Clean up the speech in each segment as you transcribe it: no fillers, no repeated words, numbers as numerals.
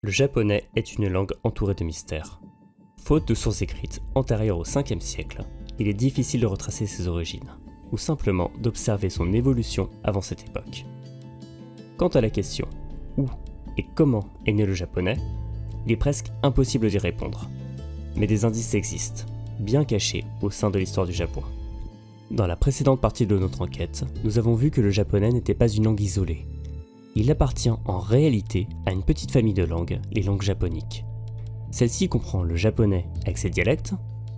Le japonais est une langue entourée de mystères. Faute de sources écrites antérieures au 5e siècle, il est difficile de retracer ses origines, ou simplement d'observer son évolution avant cette époque. Quant à la question « Où et comment est né le japonais ?», il est presque impossible d'y répondre. Mais des indices existent, bien cachés au sein de l'histoire du Japon. Dans la précédente partie de notre enquête, nous avons vu que le japonais n'était pas une langue isolée. Il appartient en réalité à une petite famille de langues, les langues japoniques. Celle-ci comprend le japonais avec ses dialectes,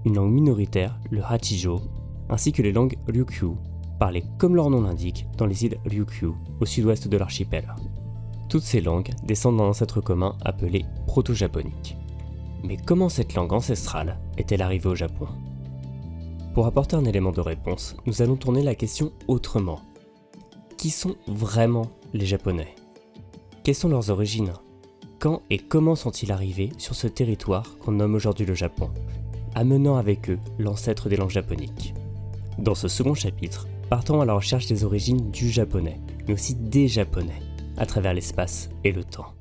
une langue minoritaire, le Hachijo, ainsi que les langues Ryukyu, parlées comme leur nom l'indique dans les îles Ryukyu, au sud-ouest de l'archipel. Toutes ces langues descendent d'un ancêtre commun appelé proto-japonique. Mais comment cette langue ancestrale est-elle arrivée au Japon ? Pour apporter un élément de réponse, nous allons tourner la question autrement. Qui sont vraiment les Japonais ? Quelles sont leurs origines ? Quand et comment sont-ils arrivés sur ce territoire qu'on nomme aujourd'hui le Japon, amenant avec eux l'ancêtre des langues japoniques ? Dans ce second chapitre, partons à la recherche des origines du japonais, mais aussi des Japonais, à travers l'espace et le temps.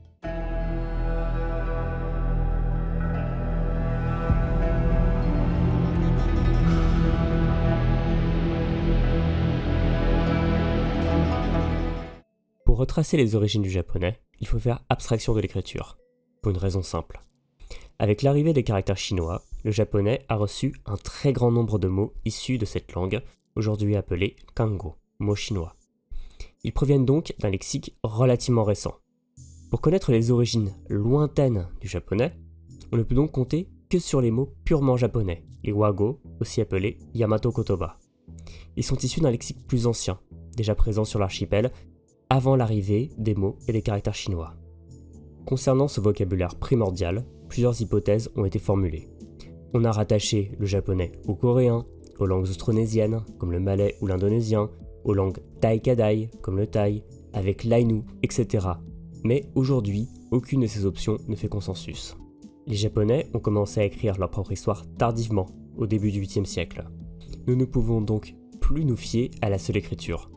Pour retracer les origines du japonais, il faut faire abstraction de l'écriture, pour une raison simple. Avec l'arrivée des caractères chinois, le japonais a reçu un très grand nombre de mots issus de cette langue, aujourd'hui appelée kango, mots chinois. Ils proviennent donc d'un lexique relativement récent. Pour connaître les origines lointaines du japonais, on ne peut donc compter que sur les mots purement japonais, les wago, aussi appelés Yamato Kotoba. Ils sont issus d'un lexique plus ancien, déjà présent sur l'archipel, avant l'arrivée des mots et des caractères chinois. Concernant ce vocabulaire primordial, plusieurs hypothèses ont été formulées. On a rattaché le japonais au coréen, aux langues austronésiennes, comme le malais ou l'indonésien, aux langues taï-kadai, comme le thaï, avec l'aïnou, etc. Mais aujourd'hui, aucune de ces options ne fait consensus. Les japonais ont commencé à écrire leur propre histoire tardivement, au début du 8e siècle. Nous ne pouvons donc plus nous fier à la seule écriture.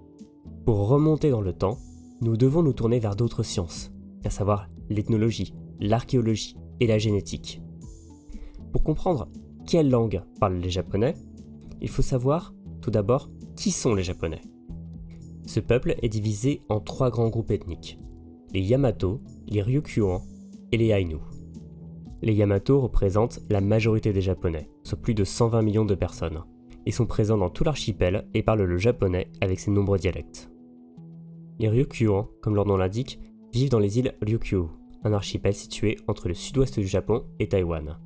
Pour remonter dans le temps, nous devons nous tourner vers d'autres sciences, à savoir l'ethnologie, l'archéologie et la génétique. Pour comprendre quelle langue parlent les Japonais, il faut savoir, tout d'abord, qui sont les Japonais. Ce peuple est divisé en 3 grands groupes ethniques, les Yamato, les Ryukyuan et les Ainu. Les Yamato représentent la majorité des Japonais, soit plus de 120 millions de personnes. Ils sont présents dans tout l'archipel et parlent le japonais avec ses nombreux dialectes. Les Ryukyuan, comme leur nom l'indique, vivent dans les îles Ryukyu, un archipel situé entre le sud-ouest du Japon et Taïwan.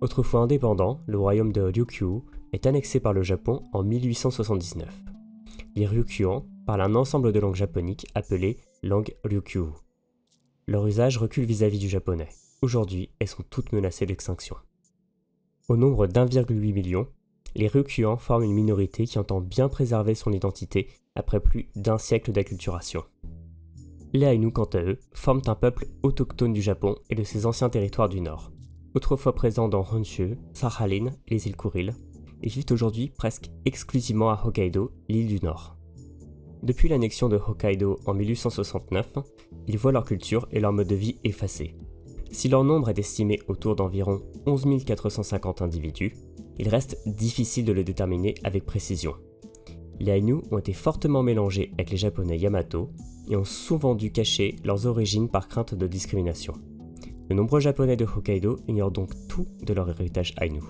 Autrefois indépendant, le royaume de Ryukyu est annexé par le Japon en 1879. Les Ryukyuan parlent un ensemble de langues japoniques appelées langues Ryukyu. Leur usage recule vis-à-vis du japonais. Aujourd'hui, elles sont toutes menacées d'extinction. Au nombre d'1,8 million, les Ryukyuan forment une minorité qui entend bien préserver son identité après plus d'un siècle d'acculturation. Les Ainu, quant à eux, forment un peuple autochtone du Japon et de ses anciens territoires du Nord. Autrefois présents dans Honshu, Sakhalin et les îles Kuril, ils vivent aujourd'hui presque exclusivement à Hokkaido, l'île du Nord. Depuis l'annexion de Hokkaido en 1869, ils voient leur culture et leur mode de vie effacés. Si leur nombre est estimé autour d'environ 11 450 individus, il reste difficile de le déterminer avec précision. Les Ainu ont été fortement mélangés avec les Japonais Yamato et ont souvent dû cacher leurs origines par crainte de discrimination. De nombreux Japonais de Hokkaido ignorent donc tout de leur héritage Ainu.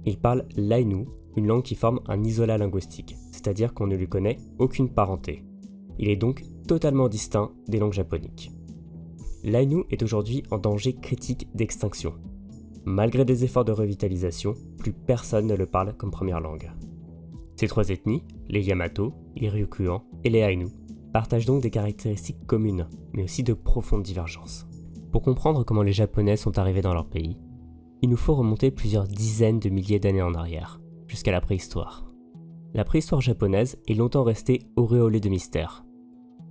Ils parlent l'Ainu, une langue qui forme un isolat linguistique, c'est-à-dire qu'on ne lui connaît aucune parenté. Il est donc totalement distinct des langues japoniques. L'Ainu est aujourd'hui en danger critique d'extinction. Malgré des efforts de revitalisation, plus personne ne le parle comme première langue. Ces 3 ethnies, les Yamato, les Ryukyuan et les Ainu, partagent donc des caractéristiques communes, mais aussi de profondes divergences. Pour comprendre comment les Japonais sont arrivés dans leur pays, il nous faut remonter plusieurs dizaines de milliers d'années en arrière, jusqu'à la préhistoire. La préhistoire japonaise est longtemps restée auréolée de mystères.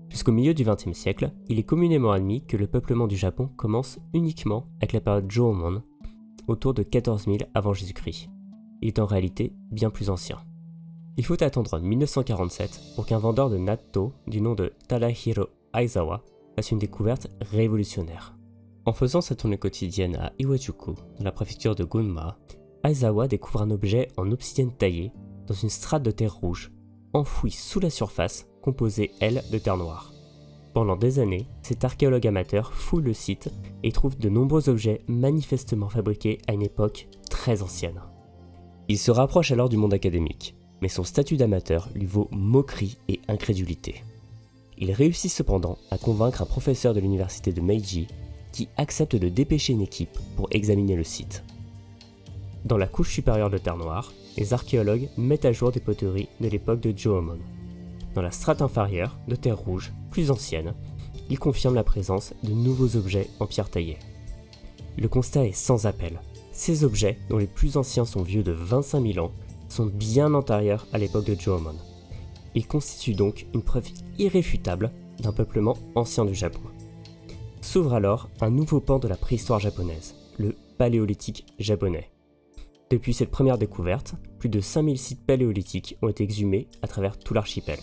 Jusqu'au milieu du XXe siècle, il est communément admis que le peuplement du Japon commence uniquement avec la période Jōmon, autour de 14 000 avant Jésus-Christ. Il est en réalité bien plus ancien. Il faut attendre 1947 pour qu'un vendeur de natto du nom de Tadahiro Aizawa fasse une découverte révolutionnaire. En faisant sa tournée quotidienne à Iwajuku, dans la préfecture de Gunma, Aizawa découvre un objet en obsidienne taillée dans une strate de terre rouge, enfouie sous la surface, composée, elle, de terre noire. Pendant des années, cet archéologue amateur fouille le site et trouve de nombreux objets manifestement fabriqués à une époque très ancienne. Il se rapproche alors du monde académique, mais son statut d'amateur lui vaut moquerie et incrédulité. Il réussit cependant à convaincre un professeur de l'université de Meiji qui accepte de dépêcher une équipe pour examiner le site. Dans la couche supérieure de terre noire, les archéologues mettent à jour des poteries de l'époque de Jōmon. Dans la strate inférieure, de terre rouge, plus ancienne, ils confirment la présence de nouveaux objets en pierre taillée. Le constat est sans appel. Ces objets, dont les plus anciens sont vieux de 25 000 ans, sont bien antérieurs à l'époque de Jōmon. Ils constituent donc une preuve irréfutable d'un peuplement ancien du Japon. S'ouvre alors un nouveau pan de la préhistoire japonaise, le paléolithique japonais. Depuis cette première découverte, plus de 5000 sites paléolithiques ont été exhumés à travers tout l'archipel.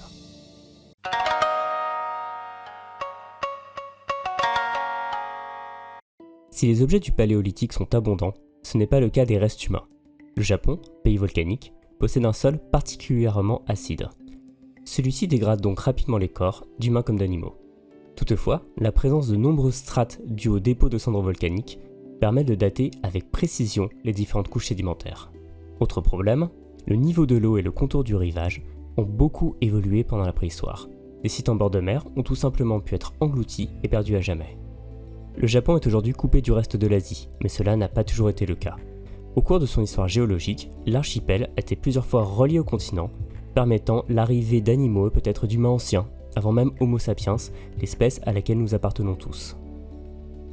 Si les objets du paléolithique sont abondants, ce n'est pas le cas des restes humains. Le Japon, pays volcanique, possède un sol particulièrement acide. Celui-ci dégrade donc rapidement les corps, d'humains comme d'animaux. Toutefois, la présence de nombreuses strates dues au dépôt de cendres volcaniques permet de dater avec précision les différentes couches sédimentaires. Autre problème, le niveau de l'eau et le contour du rivage ont beaucoup évolué pendant la préhistoire. Les sites en bord de mer ont tout simplement pu être engloutis et perdus à jamais. Le Japon est aujourd'hui coupé du reste de l'Asie, mais cela n'a pas toujours été le cas. Au cours de son histoire géologique, l'archipel a été plusieurs fois relié au continent, permettant l'arrivée d'animaux et peut-être d'humains anciens, avant même Homo sapiens, l'espèce à laquelle nous appartenons tous.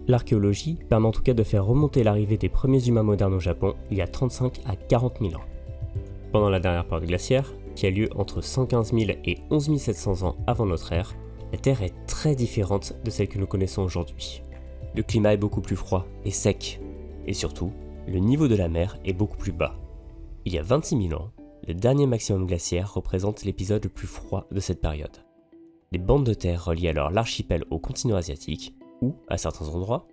L'archéologie permet en tout cas de faire remonter l'arrivée des premiers humains modernes au Japon il y a 35 à 40 000 ans. Pendant la dernière période glaciaire, qui a lieu entre 115 000 et 11 700 ans avant notre ère, la Terre est très différente de celle que nous connaissons aujourd'hui. Le climat est beaucoup plus froid et sec, et surtout, le niveau de la mer est beaucoup plus bas. Il y a 26 000 ans, le dernier maximum glaciaire représente l'épisode le plus froid de cette période. Les bandes de terre relient alors l'archipel au continent asiatique, ou, à certains endroits,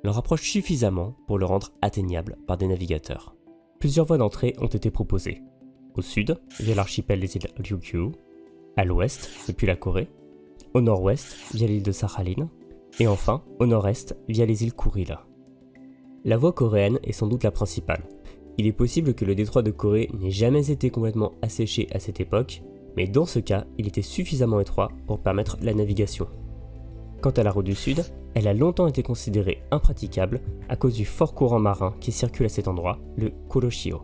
le rapprochent suffisamment pour le rendre atteignable par des navigateurs. Plusieurs voies d'entrée ont été proposées. Au sud, via l'archipel des îles Ryukyu, à l'ouest, depuis la Corée, au nord-ouest, via l'île de Sakhalin, et enfin, au nord-est, via les îles Kuril. La voie coréenne est sans doute la principale. Il est possible que le détroit de Corée n'ait jamais été complètement asséché à cette époque, mais dans ce cas, il était suffisamment étroit pour permettre la navigation. Quant à la route du sud, elle a longtemps été considérée impraticable à cause du fort courant marin qui circule à cet endroit, le Kuroshio,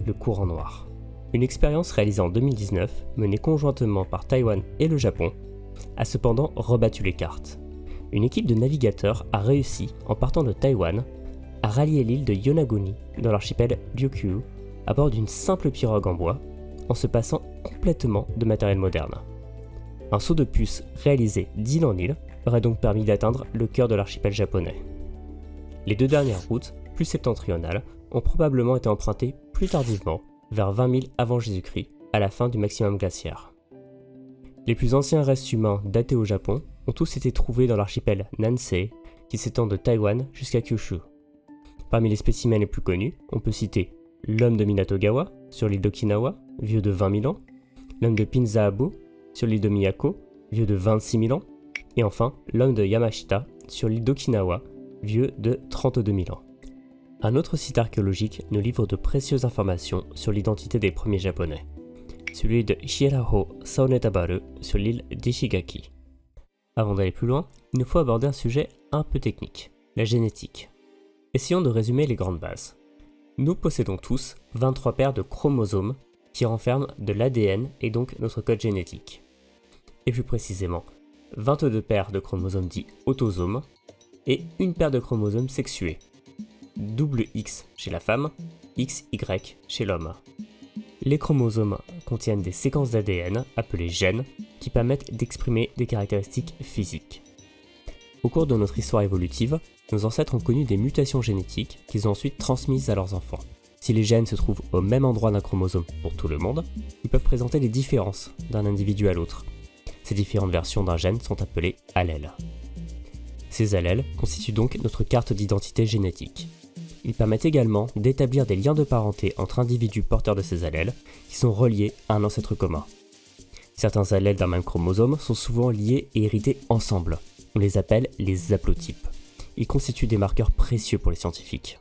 le courant noir. Une expérience réalisée en 2019, menée conjointement par Taïwan et le Japon, a cependant rebattu les cartes. Une équipe de navigateurs a réussi, en partant de Taïwan, à rallier l'île de Yonaguni dans l'archipel Ryukyu à bord d'une simple pirogue en bois, en se passant complètement de matériel moderne. Un saut de puce réalisé d'île en île aurait donc permis d'atteindre le cœur de l'archipel japonais. Les deux dernières routes, plus septentrionales, ont probablement été empruntées plus tardivement, vers 20 000 avant Jésus-Christ, à la fin du maximum glaciaire. Les plus anciens restes humains datés au Japon ont tous été trouvés dans l'archipel Nansei, qui s'étend de Taïwan jusqu'à Kyushu. Parmi les spécimens les plus connus, on peut citer l'homme de Minatogawa, sur l'île d'Okinawa, vieux de 20 000 ans, l'homme de Pinzaabo, sur l'île de Miyako, vieux de 26 000 ans, et enfin l'homme de Yamashita, sur l'île d'Okinawa, vieux de 32 000 ans. Un autre site archéologique nous livre de précieuses informations sur l'identité des premiers japonais, celui de Shiraho Saonetabaru sur l'île d'Ishigaki. Avant d'aller plus loin, il nous faut aborder un sujet un peu technique, la génétique. Essayons de résumer les grandes bases. Nous possédons tous 23 paires de chromosomes qui renferment de l'ADN et donc notre code génétique. Et plus précisément, 22 paires de chromosomes dits autosomes et une paire de chromosomes sexués, double X chez la femme, XY chez l'homme. Les chromosomes contiennent des séquences d'ADN appelées gènes qui permettent d'exprimer des caractéristiques physiques. Au cours de notre histoire évolutive, nos ancêtres ont connu des mutations génétiques qu'ils ont ensuite transmises à leurs enfants. Si les gènes se trouvent au même endroit d'un chromosome pour tout le monde, ils peuvent présenter des différences d'un individu à l'autre. Ces différentes versions d'un gène sont appelées allèles. Ces allèles constituent donc notre carte d'identité génétique. Ils permettent également d'établir des liens de parenté entre individus porteurs de ces allèles qui sont reliés à un ancêtre commun. Certains allèles d'un même chromosome sont souvent liés et hérités ensemble. On les appelle les haplotypes. Ils constituent des marqueurs précieux pour les scientifiques.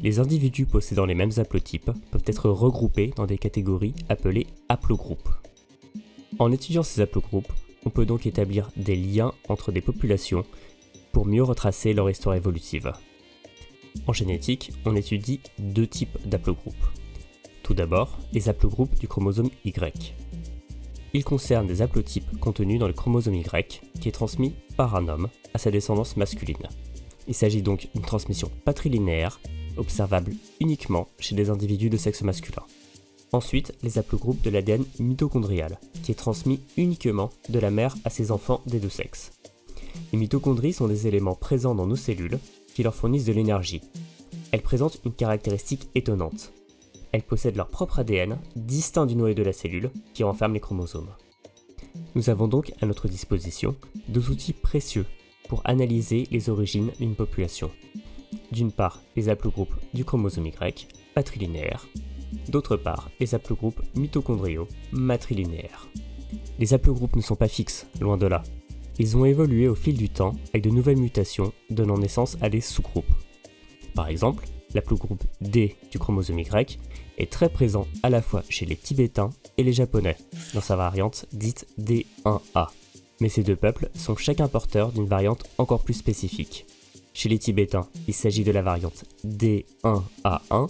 Les individus possédant les mêmes haplotypes peuvent être regroupés dans des catégories appelées haplogroupes. En étudiant ces haplogroupes, on peut donc établir des liens entre des populations pour mieux retracer leur histoire évolutive. En génétique, on étudie deux types d'haplogroupes. Tout d'abord, les haplogroupes du chromosome Y. Ils concernent des haplotypes contenus dans le chromosome Y qui est transmis par un homme à sa descendance masculine. Il s'agit donc d'une transmission patrilinéaire observable uniquement chez des individus de sexe masculin. Ensuite, les haplogroupes de l'ADN mitochondrial qui est transmis uniquement de la mère à ses enfants des deux sexes. Les mitochondries sont des éléments présents dans nos cellules qui leur fournissent de l'énergie. Elles présentent une caractéristique étonnante. Elles possèdent leur propre ADN, distinct du noyau de la cellule, qui renferme les chromosomes. Nous avons donc à notre disposition deux outils précieux pour analyser les origines d'une population. D'une part, les haplogroupes du chromosome Y, patrilinéaires. D'autre part, les haplogroupes mitochondriaux, matrilinéaires. Les haplogroupes ne sont pas fixes, loin de là. Ils ont évolué au fil du temps avec de nouvelles mutations donnant naissance à des sous-groupes. Par exemple, l'haplogroupe D du chromosome Y est très présent à la fois chez les Tibétains et les Japonais, dans sa variante dite D1A. Mais ces deux peuples sont chacun porteurs d'une variante encore plus spécifique. Chez les Tibétains, il s'agit de la variante D1A1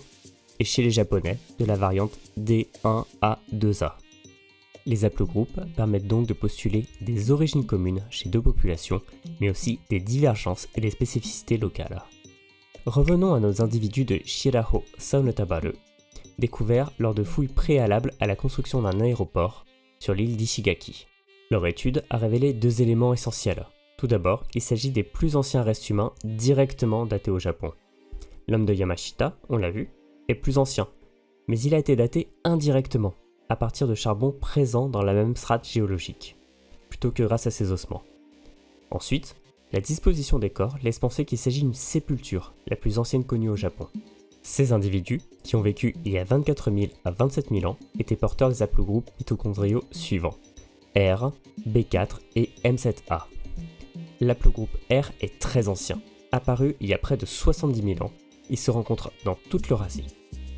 et chez les Japonais de la variante D1A2A. Les haplogroupes permettent donc de postuler des origines communes chez deux populations, mais aussi des divergences et des spécificités locales. Revenons à nos individus de Shiraho Saunetabaru, découverts lors de fouilles préalables à la construction d'un aéroport sur l'île d'Ishigaki. Leur étude a révélé deux éléments essentiels. Tout d'abord, il s'agit des plus anciens restes humains directement datés au Japon. L'homme de Yamashita, on l'a vu, est plus ancien, mais il a été daté indirectement, à partir de charbon présent dans la même strate géologique, plutôt que grâce à ses ossements. Ensuite, la disposition des corps laisse penser qu'il s'agit d'une sépulture, la plus ancienne connue au Japon. Ces individus, qui ont vécu il y a 24 000 à 27 000 ans, étaient porteurs des haplogroupes mitochondriaux suivants, R, B4 et M7A. L'aplogroupe R est très ancien, apparu il y a près de 70 000 ans. Il se rencontre dans toute l'Eurasie.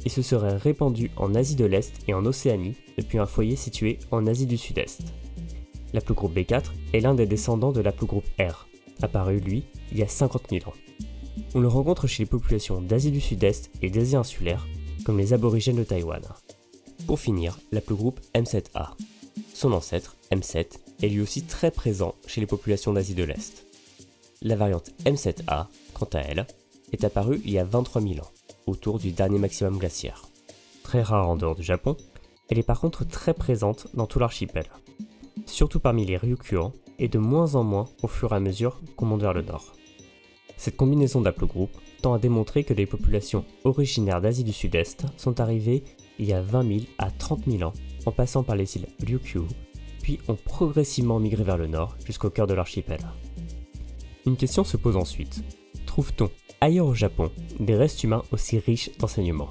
Il se serait répandu en Asie de l'Est et en Océanie depuis un foyer situé en Asie du Sud-Est. L'aplogroupe B4 est l'un des descendants de l'aplogroupe R, apparu lui il y a 50 000 ans. On le rencontre chez les populations d'Asie du Sud-Est et d'Asie insulaire, comme les aborigènes de Taïwan. Pour finir, l'aplogroupe M7A. Son ancêtre, M7, est lui aussi très présent chez les populations d'Asie de l'Est. La variante M7A, quant à elle, est apparue il y a 23 000 ans, autour du dernier maximum glaciaire. Très rare en dehors du Japon, elle est par contre très présente dans tout l'archipel, surtout parmi les Ryukyuan et de moins en moins au fur et à mesure qu'on monte vers le nord. Cette combinaison d'haplogroupes tend à démontrer que les populations originaires d'Asie du Sud-Est sont arrivées il y a 20 000 à 30 000 ans en passant par les îles Ryukyu, puis ont progressivement migré vers le nord jusqu'au cœur de l'archipel. Une question se pose ensuite. Trouve-t-on ailleurs au Japon des restes humains aussi riches d'enseignements?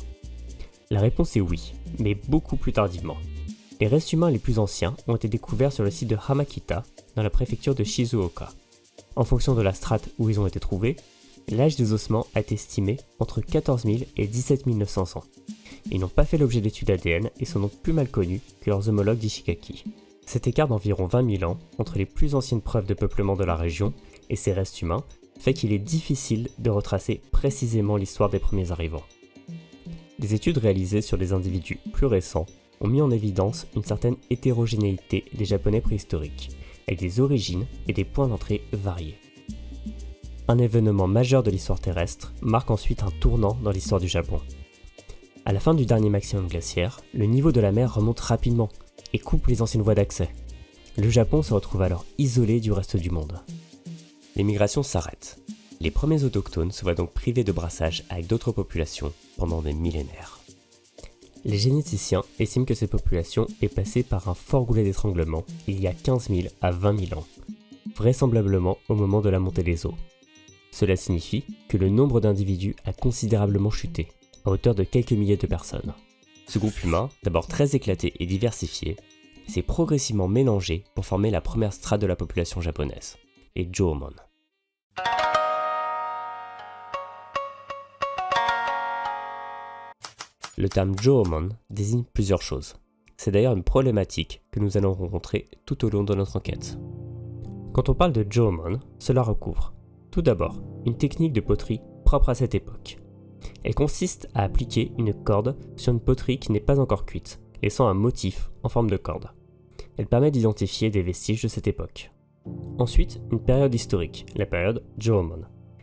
La réponse est oui, mais beaucoup plus tardivement. Les restes humains les plus anciens ont été découverts sur le site de Hamakita, dans la préfecture de Shizuoka. En fonction de la strate où ils ont été trouvés, l'âge des ossements a été estimé entre 14 000 et 17 900 ans. Ils n'ont pas fait l'objet d'études ADN et sont donc plus mal connus que leurs homologues d'Ishigaki. Cet écart d'environ 20 000 ans entre les plus anciennes preuves de peuplement de la région et ces restes humains fait qu'il est difficile de retracer précisément l'histoire des premiers arrivants. Des études réalisées sur des individus plus récents ont mis en évidence une certaine hétérogénéité des Japonais préhistoriques, avec des origines et des points d'entrée variés. Un événement majeur de l'histoire terrestre marque ensuite un tournant dans l'histoire du Japon. À la fin du dernier maximum glaciaire, le niveau de la mer remonte rapidement et coupe les anciennes voies d'accès. Le Japon se retrouve alors isolé du reste du monde. Les migrations s'arrêtent. Les premiers autochtones se voient donc privés de brassage avec d'autres populations pendant des millénaires. Les généticiens estiment que ces populations est passées par un fort goulet d'étranglement il y a 15 000 à 20 000 ans, vraisemblablement au moment de la montée des eaux. Cela signifie que le nombre d'individus a considérablement chuté, à hauteur de quelques milliers de personnes. Ce groupe humain, d'abord très éclaté et diversifié, s'est progressivement mélangé pour former la première strate de la population japonaise, les Jōmon. Le terme Jōmon désigne plusieurs choses. C'est d'ailleurs une problématique que nous allons rencontrer tout au long de notre enquête. Quand on parle de Jōmon, cela recouvre, tout d'abord, une technique de poterie propre à cette époque. Elle consiste à appliquer une corde sur une poterie qui n'est pas encore cuite, laissant un motif en forme de corde. Elle permet d'identifier des vestiges de cette époque. Ensuite, une période historique, la période Jōmon,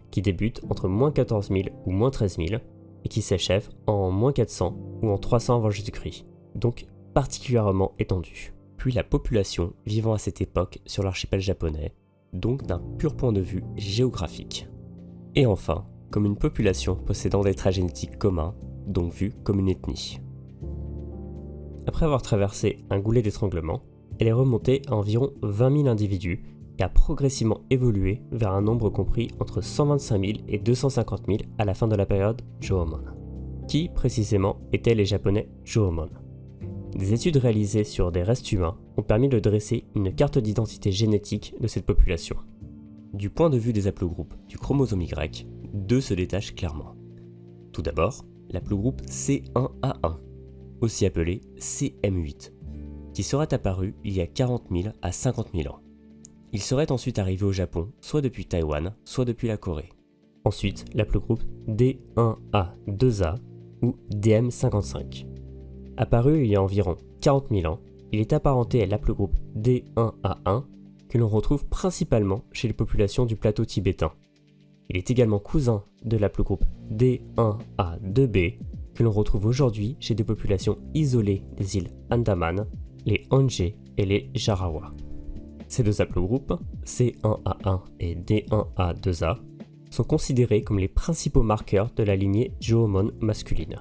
qui débute entre -14 000 ou -13 000 et qui s'achève en -400 ou en 300 avant Jésus-Christ, donc particulièrement étendue. Puis la population vivant à cette époque sur l'archipel japonais, donc d'un pur point de vue géographique. Et enfin, comme une population possédant des traits génétiques communs, donc vue comme une ethnie. Après avoir traversé un goulet d'étranglement, elle est remontée à environ 20 000 individus et a progressivement évolué vers un nombre compris entre 125 000 et 250 000 à la fin de la période Jōmon. Qui, précisément, étaient les Japonais Jōmon? Des études réalisées sur des restes humains ont permis de dresser une carte d'identité génétique de cette population. Du point de vue des haplogroupes du chromosome Y, deux se détachent clairement. Tout d'abord, l'haplogroupe C1A1, aussi appelé CM8, qui serait apparu il y a 40 000 à 50 000 ans. Il serait ensuite arrivé au Japon, soit depuis Taïwan, soit depuis la Corée. Ensuite, l'haplogroupe D1A2A ou DM55. Apparu il y a environ 40 000 ans, il est apparenté à l'haplogroupe D1A1 que l'on retrouve principalement chez les populations du plateau tibétain. Il est également cousin de l'haplogroupe D1A2B que l'on retrouve aujourd'hui chez des populations isolées des îles Andaman, les Honshu et les Jarawa. Ces deux haplogroupes, C1A1 et D1A2A, sont considérés comme les principaux marqueurs de la lignée Jōmon masculine.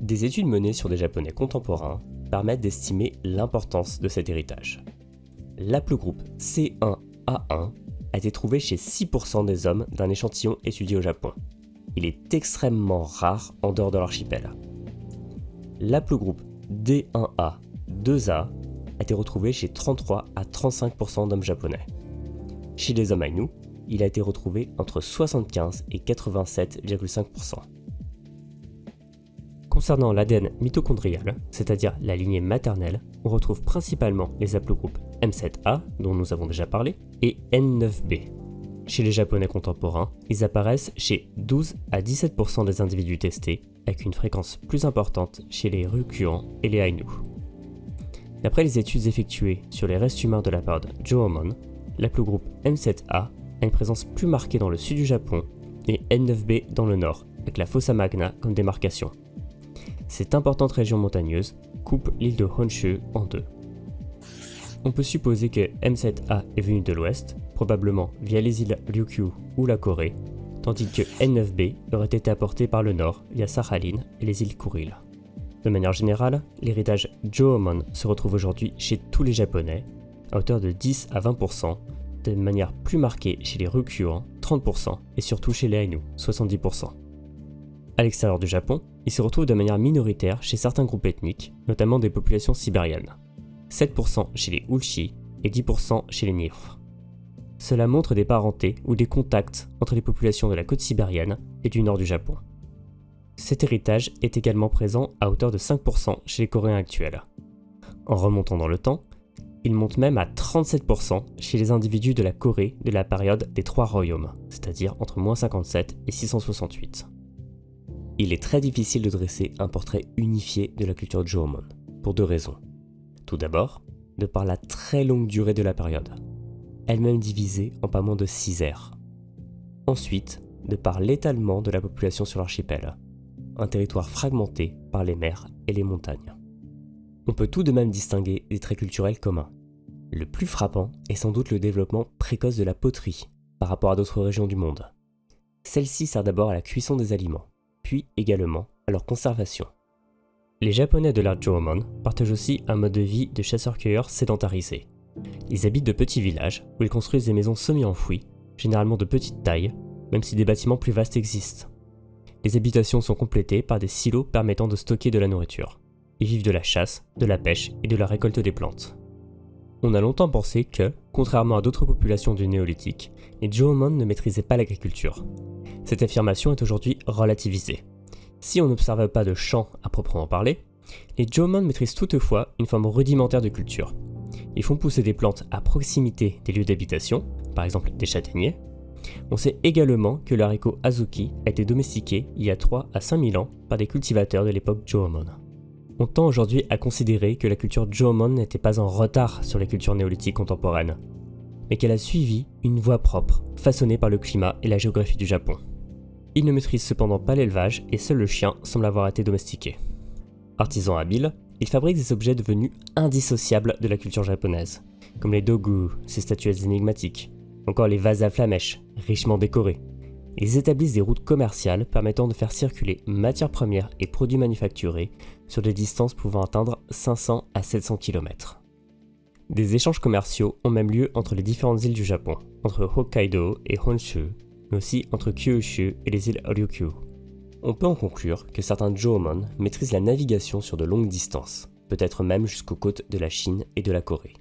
Des études menées sur des Japonais contemporains permettent d'estimer l'importance de cet héritage. L'haplogroupe C1A1 a été trouvé chez 6% des hommes d'un échantillon étudié au Japon. Il est extrêmement rare en dehors de l'archipel. L'haplogroupe D1A2A a été retrouvé chez 33 à 35% d'hommes japonais. Chez les hommes Ainu, il a été retrouvé entre 75 et 87,5%. Concernant l'ADN mitochondrial, c'est-à-dire la lignée maternelle, on retrouve principalement les haplogroupes M7A, dont nous avons déjà parlé, et N9B. Chez les Japonais contemporains, ils apparaissent chez 12 à 17% des individus testés, avec une fréquence plus importante chez les Ryukyuan et les Ainu. D'après les études effectuées sur les restes humains de la période Jōmon, l'haplogroupe M7A a une présence plus marquée dans le sud du Japon et N9B dans le nord, avec la Fossa Magna comme démarcation. Cette importante région montagneuse coupe l'île de Honshu en deux. On peut supposer que M7A est venu de l'ouest, probablement via les îles Ryukyu ou la Corée, tandis que N9B aurait été apporté par le nord via Sakhalin et les îles Kuril. De manière générale, l'héritage Jōmon se retrouve aujourd'hui chez tous les Japonais, à hauteur de 10 à 20%, de manière plus marquée chez les Ryukyuan, 30%, et surtout chez les Ainu, 70%. À l'extérieur du Japon, il se retrouve de manière minoritaire chez certains groupes ethniques, notamment des populations sibériennes. 7% chez les Ulchi et 10% chez les Nifs. Cela montre des parentés ou des contacts entre les populations de la côte sibérienne et du nord du Japon. Cet héritage est également présent à hauteur de 5% chez les Coréens actuels. En remontant dans le temps, il monte même à 37% chez les individus de la Corée de la période des Trois Royaumes, c'est-à-dire entre -57 et 668. Il est très difficile de dresser un portrait unifié de la culture Jōmon, pour deux raisons. Tout d'abord, de par la très longue durée de la période, elle-même divisée en pas moins de 6 ères. Ensuite, de par l'étalement de la population sur l'archipel, un territoire fragmenté par les mers et les montagnes. On peut tout de même distinguer des traits culturels communs. Le plus frappant est sans doute le développement précoce de la poterie par rapport à d'autres régions du monde. Celle-ci sert d'abord à la cuisson des aliments, puis également à leur conservation. Les Japonais de l'ère Jōmon partagent aussi un mode de vie de chasseurs-cueilleurs sédentarisé. Ils habitent de petits villages où ils construisent des maisons semi-enfouies, généralement de petite taille, même si des bâtiments plus vastes existent. Les habitations sont complétées par des silos permettant de stocker de la nourriture. Ils vivent de la chasse, de la pêche et de la récolte des plantes. On a longtemps pensé que, contrairement à d'autres populations du néolithique, les Jōmon ne maîtrisaient pas l'agriculture. Cette affirmation est aujourd'hui relativisée. Si on n'observe pas de champs à proprement parler, les Jōmon maîtrisent toutefois une forme rudimentaire de culture. Ils font pousser des plantes à proximité des lieux d'habitation, par exemple des châtaigniers. On sait également que le haricot Azuki a été domestiqué il y a 3 à 5 000 ans par des cultivateurs de l'époque Jōmon. On tend aujourd'hui à considérer que la culture Jōmon n'était pas en retard sur les cultures néolithiques contemporaines, mais qu'elle a suivi une voie propre, façonnée par le climat et la géographie du Japon. Ils ne maîtrisent cependant pas l'élevage et seul le chien semble avoir été domestiqué. Artisans habiles, ils fabriquent des objets devenus indissociables de la culture japonaise, comme les dogu, ces statuettes énigmatiques, encore les vases à flamèche, richement décorés. Ils établissent des routes commerciales permettant de faire circuler matières premières et produits manufacturés sur des distances pouvant atteindre 500 à 700 km. Des échanges commerciaux ont même lieu entre les différentes îles du Japon, entre Hokkaido et Honshu, mais aussi entre Kyushu et les îles Ryukyu. On peut en conclure que certains Jōmon maîtrisent la navigation sur de longues distances, peut-être même jusqu'aux côtes de la Chine et de la Corée.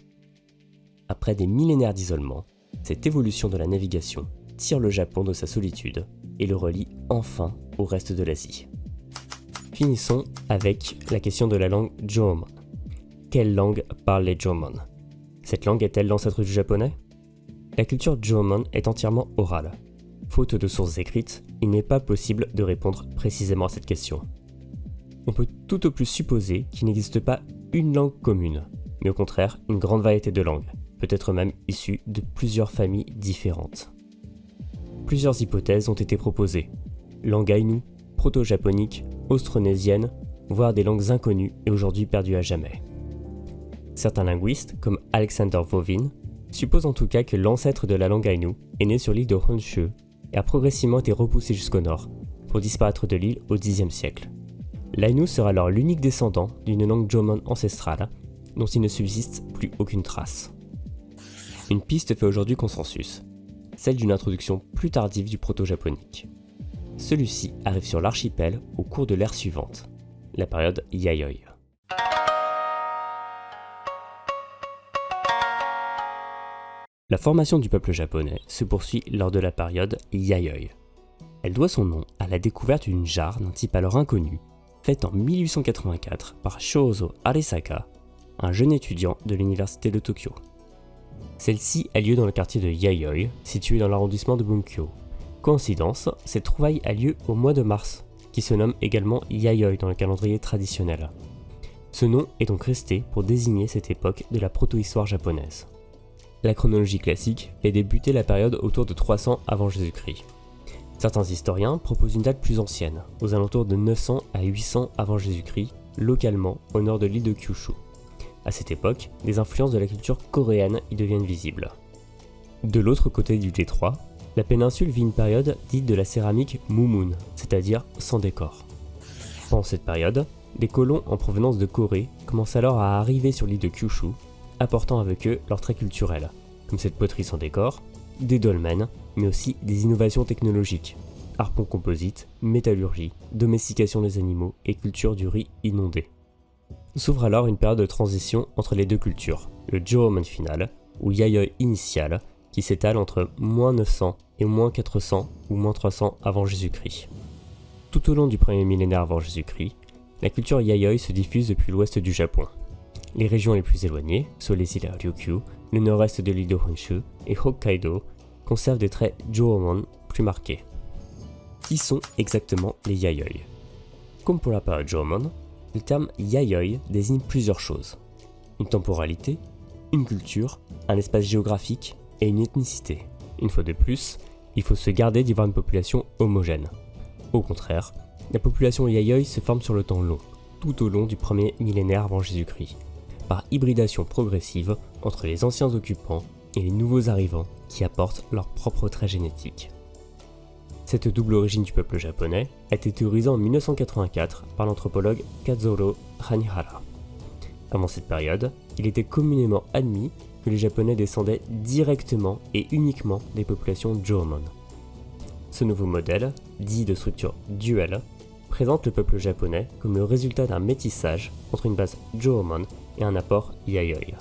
Après des millénaires d'isolement, cette évolution de la navigation tire le Japon de sa solitude et le relie enfin au reste de l'Asie. Finissons avec la question de la langue Jōmon. Quelle langue parlent les Jōmon ? Cette langue est-elle l'ancêtre du japonais ? La culture Jōmon est entièrement orale. Faute de sources écrites, il n'est pas possible de répondre précisément à cette question. On peut tout au plus supposer qu'il n'existe pas une langue commune, mais au contraire une grande variété de langues, peut-être même issues de plusieurs familles différentes. Plusieurs hypothèses ont été proposées. Langue ainu, proto-japonique, austronésienne, voire des langues inconnues et aujourd'hui perdues à jamais. Certains linguistes, comme Alexander Vovin, supposent en tout cas que l'ancêtre de la langue ainu est né sur l'île de Honshu et a progressivement été repoussé jusqu'au nord, pour disparaître de l'île au Xe siècle. L'ainu sera alors l'unique descendant d'une langue Jōmon ancestrale, dont il ne subsiste plus aucune trace. Une piste fait aujourd'hui consensus, celle d'une introduction plus tardive du proto-japonique. Celui-ci arrive sur l'archipel au cours de l'ère suivante, la période Yayoi. La formation du peuple japonais se poursuit lors de la période Yayoi. Elle doit son nom à la découverte d'une jarre d'un type alors inconnu, faite en 1884 par Shōzo Arisaka, un jeune étudiant de l'université de Tokyo. Celle-ci a lieu dans le quartier de Yayoi, situé dans l'arrondissement de Bunkyo. Coïncidence, cette trouvaille a lieu au mois de mars, qui se nomme également Yayoi dans le calendrier traditionnel. Ce nom est donc resté pour désigner cette époque de la protohistoire japonaise. La chronologie classique fait débuter la période autour de 300 avant Jésus-Christ. Certains historiens proposent une date plus ancienne, aux alentours de 900 à 800 avant Jésus-Christ, localement au nord de l'île de Kyushu. À cette époque, des influences de la culture coréenne y deviennent visibles. De l'autre côté du détroit, la péninsule vit une période dite de la céramique Mumun, c'est-à-dire sans décor. Pendant cette période, des colons en provenance de Corée commencent alors à arriver sur l'île de Kyushu, apportant avec eux leurs traits culturels, comme cette poterie sans décor, des dolmens, mais aussi des innovations technologiques, harpons composites, métallurgie, domestication des animaux et culture du riz inondé. S'ouvre alors une période de transition entre les deux cultures, le Jōmon final, ou Yayoi initial, qui s'étale entre moins 900 et moins 400 ou moins 300 avant Jésus-Christ. Tout au long du premier millénaire avant Jésus-Christ, la culture Yayoi se diffuse depuis l'ouest du Japon. Les régions les plus éloignées, soit les îles Ryukyu, le nord-est de l'île de Honshu et Hokkaido, conservent des traits Jōmon plus marqués. Qui sont exactement les Yayoi ? Comme pour la période Jōmon, le terme Yayoi désigne plusieurs choses. Une temporalité, une culture, un espace géographique et une ethnicité. Une fois de plus, il faut se garder d'y voir une population homogène. Au contraire, la population Yayoi se forme sur le temps long, tout au long du premier millénaire avant Jésus-Christ, par hybridation progressive entre les anciens occupants et les nouveaux arrivants qui apportent leurs propres traits génétiques. Cette double origine du peuple japonais a été théorisée en 1984 par l'anthropologue Kazuro Hanihara. Avant cette période, il était communément admis que les Japonais descendaient directement et uniquement des populations Jōmon. Ce nouveau modèle, dit de structure duelle, présente le peuple japonais comme le résultat d'un métissage entre une base Jōmon et un apport Yayoi.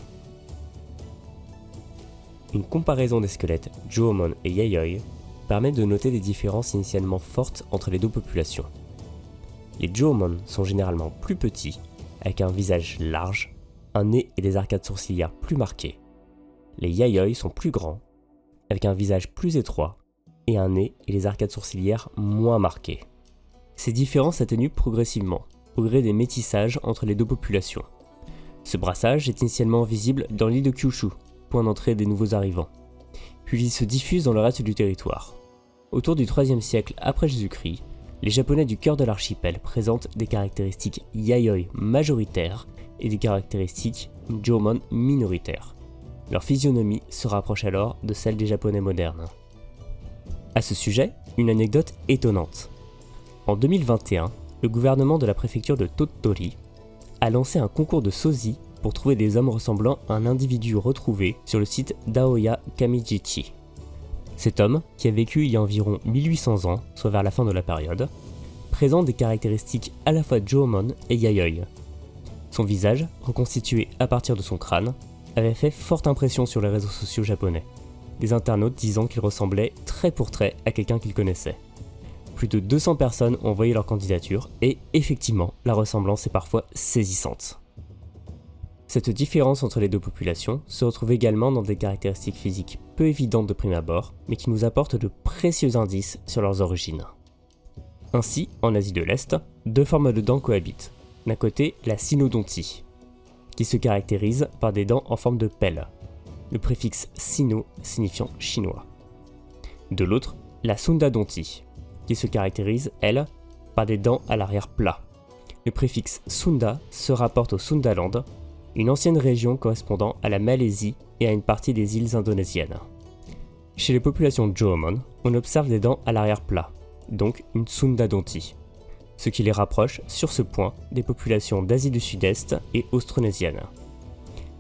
Une comparaison des squelettes Jōmon et Yayoi permet de noter des différences initialement fortes entre les deux populations. Les Jōmon sont généralement plus petits, avec un visage large, un nez et des arcades sourcilières plus marquées. Les Yayoi sont plus grands, avec un visage plus étroit et un nez et les arcades sourcilières moins marquées. Ces différences s'atténuent progressivement, au gré des métissages entre les deux populations. Ce brassage est initialement visible dans l'île de Kyushu, point d'entrée des nouveaux arrivants, puis il se diffuse dans le reste du territoire. Autour du IIIe siècle après Jésus-Christ, les Japonais du cœur de l'archipel présentent des caractéristiques Yayoi majoritaires et des caractéristiques Jōmon minoritaires. Leur physionomie se rapproche alors de celle des Japonais modernes. À ce sujet, une anecdote étonnante. En 2021, le gouvernement de la préfecture de Tottori a lancé un concours de sosie pour trouver des hommes ressemblant à un individu retrouvé sur le site d'Aoya Kamijichi. Cet homme, qui a vécu il y a environ 1800 ans, soit vers la fin de la période, présente des caractéristiques à la fois Jōmon et Yayoi. Son visage, reconstitué à partir de son crâne, avait fait forte impression sur les réseaux sociaux japonais, des internautes disant qu'il ressemblait trait pour trait à quelqu'un qu'ils connaissaient. Plus de 200 personnes ont envoyé leur candidature et effectivement, la ressemblance est parfois saisissante. Cette différence entre les deux populations se retrouve également dans des caractéristiques physiques peu évidentes de prime abord, mais qui nous apportent de précieux indices sur leurs origines. Ainsi, en Asie de l'Est, deux formes de dents cohabitent. D'un côté, la cynodontie, qui se caractérise par des dents en forme de pelle, le préfixe sino signifiant chinois. De l'autre, la sundadontie, qui se caractérise, elle, par des dents à l'arrière plat. Le préfixe sunda se rapporte au Sundaland, une ancienne région correspondant à la Malaisie et à une partie des îles indonésiennes. Chez les populations Jōmon, on observe des dents à l'arrière plat, donc une sundadontie, ce qui les rapproche sur ce point des populations d'Asie du Sud-Est et austronésiennes.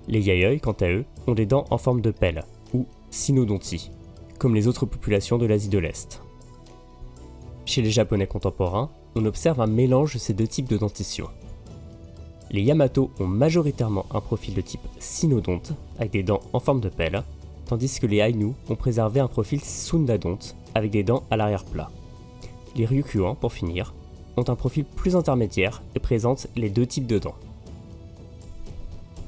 Les Yayoi, quant à eux, ont des dents en forme de pelle, ou cynodontie, comme les autres populations de l'Asie de l'Est. Chez les Japonais contemporains, on observe un mélange de ces deux types de dentition. Les Yamato ont majoritairement un profil de type cynodonte, avec des dents en forme de pelle, tandis que les Ainu ont préservé un profil sundadonte, avec des dents à l'arrière plat. Les Ryukyuan, pour finir, ont un profil plus intermédiaire et présentent les deux types de dents.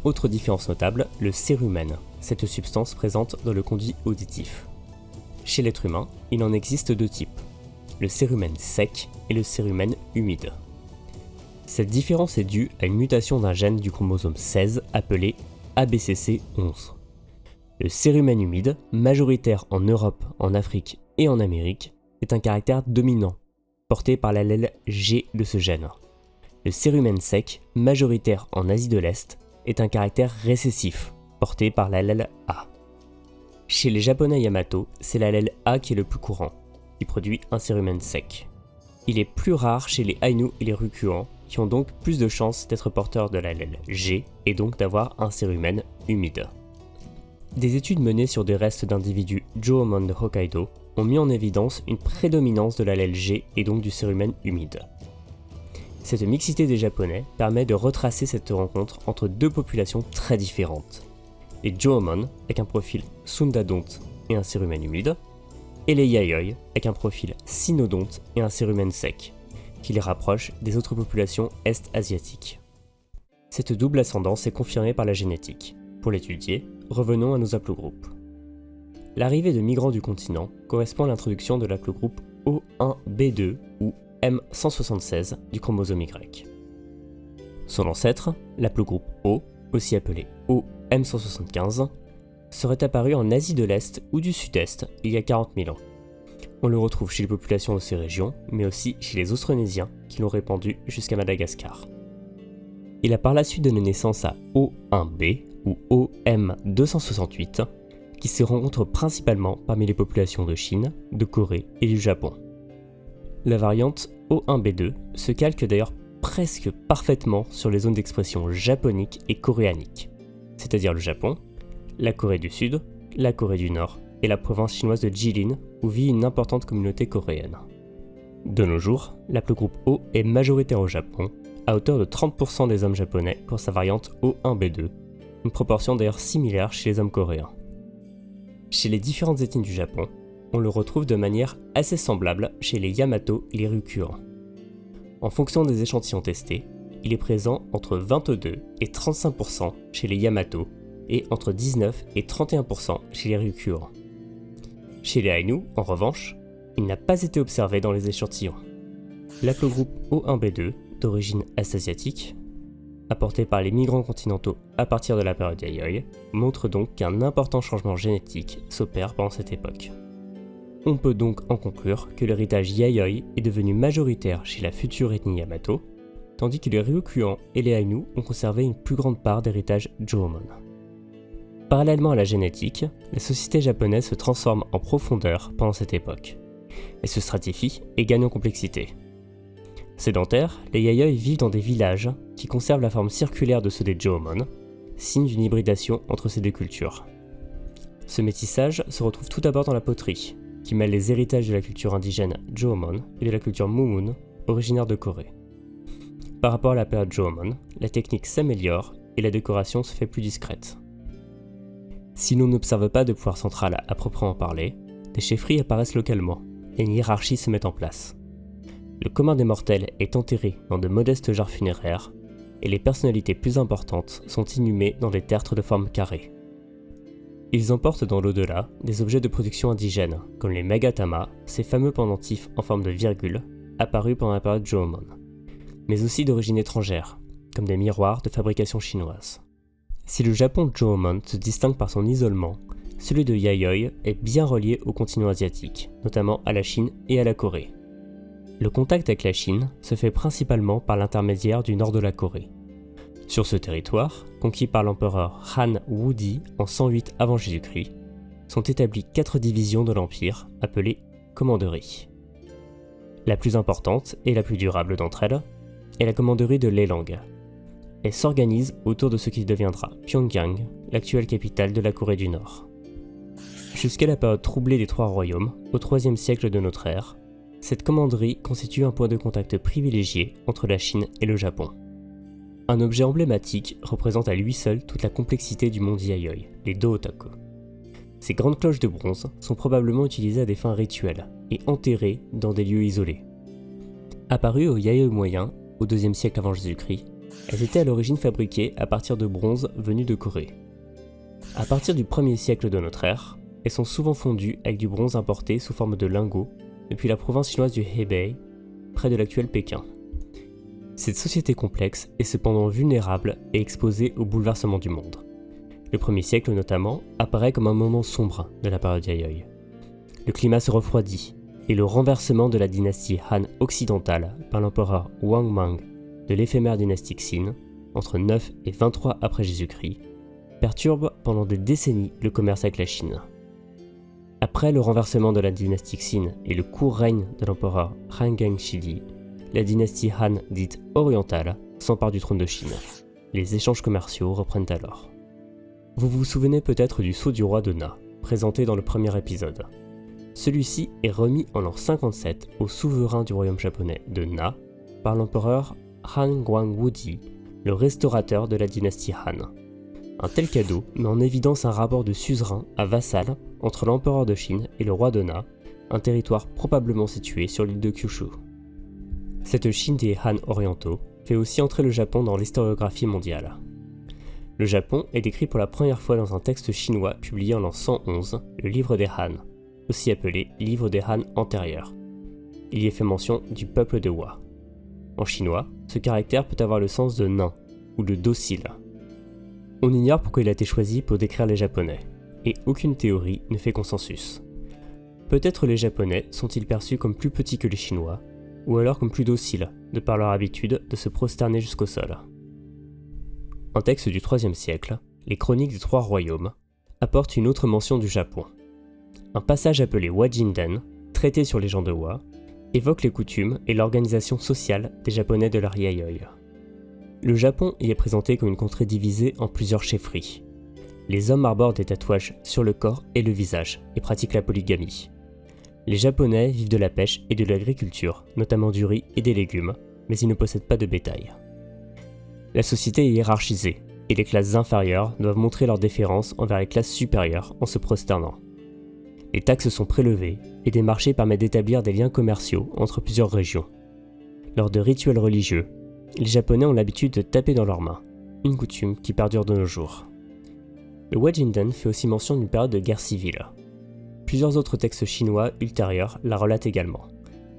Autre différence notable, le cérumen, cette substance présente dans le conduit auditif. Chez l'être humain, il en existe deux types, le cérumen sec et le cérumen humide. Cette différence est due à une mutation d'un gène du chromosome 16 appelé ABCC11. Le cérumen humide, majoritaire en Europe, en Afrique et en Amérique, est un caractère dominant, porté par l'allèle G de ce gène. Le cérumen sec, majoritaire en Asie de l'Est, est un caractère récessif, porté par l'allèle A. Chez les Japonais Yamato, c'est l'allèle A qui est le plus courant, qui produit un cérumen sec. Il est plus rare chez les Ainu et les Ryukyuan, qui ont donc plus de chances d'être porteurs de l'allèle G et donc d'avoir un cérumen humide. Des études menées sur des restes d'individus Jōmon de Hokkaido ont mis en évidence une prédominance de l'allèle G et donc du cérumen humide. Cette mixité des Japonais permet de retracer cette rencontre entre deux populations très différentes. Les Jōmon avec un profil sundadonte et un cérumen humide, et les Yayoi avec un profil cynodonte et un cérumen sec, qui les rapproche des autres populations est-asiatiques. Cette double ascendance est confirmée par la génétique. Pour l'étudier, revenons à nos haplogroupes. L'arrivée de migrants du continent correspond à l'introduction de l'haplogroupe O1b2 ou M176 du chromosome Y. Son ancêtre, l'haplogroupe O, aussi appelé OM175, serait apparu en Asie de l'Est ou du Sud-Est il y a 40 000 ans. On le retrouve chez les populations de ces régions, mais aussi chez les Austronésiens qui l'ont répandu jusqu'à Madagascar. Il a par la suite donné naissance à O1b ou OM268, qui se rencontre principalement parmi les populations de Chine, de Corée et du Japon. La variante O1b2 se calque d'ailleurs presque parfaitement sur les zones d'expression japonique et coréanique, c'est-à-dire le Japon, la Corée du Sud, la Corée du Nord et la province chinoise de Jilin, où vit une importante communauté coréenne. De nos jours, l'aplogroupe O est majoritaire au Japon, à hauteur de 30% des hommes japonais pour sa variante O1B2, une proportion d'ailleurs similaire chez les hommes coréens. Chez les différentes ethnies du Japon, on le retrouve de manière assez semblable chez les Yamato et les Ryukyuan. En fonction des échantillons testés, il est présent entre 22 et 35% chez les Yamato et entre 19 et 31% chez les Ryukyuan. Chez les Ainu, en revanche, il n'a pas été observé dans les échantillons. L'aplogroupe O1B2, d'origine est-asiatique, apporté par les migrants continentaux à partir de la période Yayoi, montre donc qu'un important changement génétique s'opère pendant cette époque. On peut donc en conclure que l'héritage Yayoi est devenu majoritaire chez la future ethnie Yamato, tandis que les Ryukyuan et les Ainu ont conservé une plus grande part d'héritage Jōmon. Parallèlement à la génétique, la société japonaise se transforme en profondeur pendant cette époque. Elle se stratifie et gagne en complexité. Sédentaires, les Yayoi vivent dans des villages qui conservent la forme circulaire de ceux des Jōmon, signe d'une hybridation entre ces deux cultures. Ce métissage se retrouve tout d'abord dans la poterie, qui mêle les héritages de la culture indigène Jōmon et de la culture Mumun, originaire de Corée. Par rapport à la période Jōmon, la technique s'améliore et la décoration se fait plus discrète. Si l'on n'observe pas de pouvoir central à proprement parler, des chefferies apparaissent localement et une hiérarchie se met en place. Le commun des mortels est enterré dans de modestes jarres funéraires et les personnalités plus importantes sont inhumées dans des tertres de forme carrée. Ils emportent dans l'au-delà des objets de production indigènes, comme les megatama, ces fameux pendentifs en forme de virgule, apparus pendant la période Jōmon, mais aussi d'origine étrangère, comme des miroirs de fabrication chinoise. Si le Japon Jōmon se distingue par son isolement, celui de Yayoi est bien relié au continent asiatique, notamment à la Chine et à la Corée. Le contact avec la Chine se fait principalement par l'intermédiaire du nord de la Corée. Sur ce territoire, conquis par l'empereur Han Wudi en 108 avant Jésus-Christ, sont établies 4 divisions de l'empire, appelées commanderies. La plus importante et la plus durable d'entre elles est la commanderie de Lelang. Elle s'organise autour de ce qui deviendra Pyongyang, l'actuelle capitale de la Corée du Nord. Jusqu'à la période troublée des Trois Royaumes, au IIIe siècle de notre ère, cette commanderie constitue un point de contact privilégié entre la Chine et le Japon. Un objet emblématique représente à lui seul toute la complexité du monde Yayoi, les Dōtaku. Ces grandes cloches de bronze sont probablement utilisées à des fins rituelles et enterrées dans des lieux isolés. Apparues au Yayoi moyen, au IIe siècle avant Jésus-Christ, elles étaient à l'origine fabriquées à partir de bronze venu de Corée. À partir du 1er siècle de notre ère, elles sont souvent fondues avec du bronze importé sous forme de lingots depuis la province chinoise du Hebei, près de l'actuel Pékin. Cette société complexe est cependant vulnérable et exposée aux bouleversements du monde. Le 1er siècle notamment apparaît comme un moment sombre de la période Yayoi. Le climat se refroidit et le renversement de la dynastie Han occidentale par l'empereur Wang Mang de l'éphémère dynastie Xin, entre 9 et 23 après Jésus-Christ, perturbe pendant des décennies le commerce avec la Chine. Après le renversement de la dynastie Xin et le court règne de l'empereur Rangeng Shidi, la dynastie Han dite orientale s'empare du trône de Chine. Les échanges commerciaux reprennent alors. Vous vous souvenez peut-être du sceau du roi de Na, présenté dans le premier épisode. Celui-ci est remis en l'an 57 au souverain du royaume japonais de Na par l'empereur Han Gwangwudi, le restaurateur de la dynastie Han. Un tel cadeau met en évidence un rapport de suzerain à vassal entre l'empereur de Chine et le roi de Na, un territoire probablement situé sur l'île de Kyushu. Cette Chine des Han orientaux fait aussi entrer le Japon dans l'historiographie mondiale. Le Japon est décrit pour la première fois dans un texte chinois publié en l'an 111, le livre des Han, aussi appelé livre des Han antérieurs. Il y est fait mention du peuple de Wa. En chinois, ce caractère peut avoir le sens de nain ou de docile. On ignore pourquoi il a été choisi pour décrire les Japonais, et aucune théorie ne fait consensus. Peut-être les Japonais sont-ils perçus comme plus petits que les Chinois, ou alors comme plus dociles, de par leur habitude de se prosterner jusqu'au sol. Un texte du IIIe siècle, les Chroniques des Trois Royaumes, apporte une autre mention du Japon. Un passage appelé Wajinden, traité sur les gens de Wa, évoque les coutumes et l'organisation sociale des Japonais de l'ère Yayoi. Le Japon y est présenté comme une contrée divisée en plusieurs chefferies. Les hommes arborent des tatouages sur le corps et le visage et pratiquent la polygamie. Les Japonais vivent de la pêche et de l'agriculture, notamment du riz et des légumes, mais ils ne possèdent pas de bétail. La société est hiérarchisée, et les classes inférieures doivent montrer leur déférence envers les classes supérieures en se prosternant. Les taxes sont prélevées, et des marchés permettent d'établir des liens commerciaux entre plusieurs régions. Lors de rituels religieux, les Japonais ont l'habitude de taper dans leurs mains, une coutume qui perdure de nos jours. Le Wajinden fait aussi mention d'une période de guerre civile. Plusieurs autres textes chinois ultérieurs la relatent également.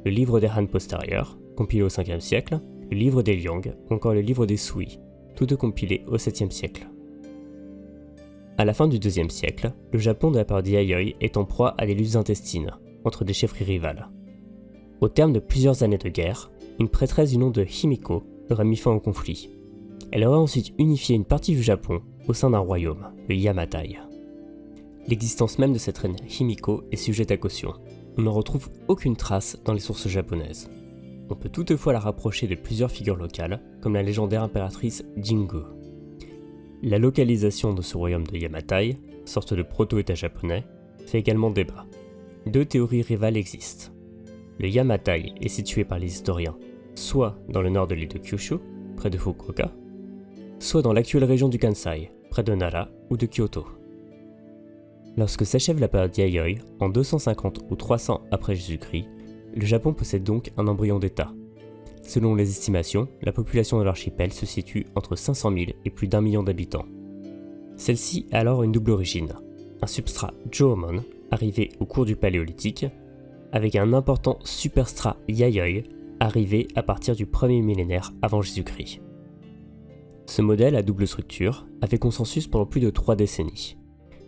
Le livre des Han postérieurs, compilé au 5e siècle, le livre des Liang ou encore le livre des Sui, tous deux compilés au 7e siècle. À la fin du 2e siècle, le Japon de la période Yayoi est en proie à des luttes intestines entre des chefferies rivales. Au terme de plusieurs années de guerre, une prêtresse du nom de Himiko aurait mis fin au conflit. Elle aurait ensuite unifié une partie du Japon au sein d'un royaume, le Yamatai. L'existence même de cette reine Himiko est sujette à caution. On n'en retrouve aucune trace dans les sources japonaises. On peut toutefois la rapprocher de plusieurs figures locales, comme la légendaire impératrice Jingu. La localisation de ce royaume de Yamatai, sorte de proto-état japonais, fait également débat. Deux théories rivales existent. Le Yamatai est situé par les historiens soit dans le nord de l'île de Kyushu, près de Fukuoka, soit dans l'actuelle région du Kansai, près de Nara ou de Kyoto. Lorsque s'achève la période Yayoi, en 250 ou 300 après Jésus-Christ, le Japon possède donc un embryon d'État. Selon les estimations, la population de l'archipel se situe entre 500 000 et plus d'1 million d'habitants. Celle-ci a alors une double origine, un substrat Jōmon, arrivé au cours du Paléolithique, avec un important superstrat Yayoi, arrivé à partir du premier millénaire avant Jésus-Christ. Ce modèle à double structure a fait consensus pendant plus de 3 décennies,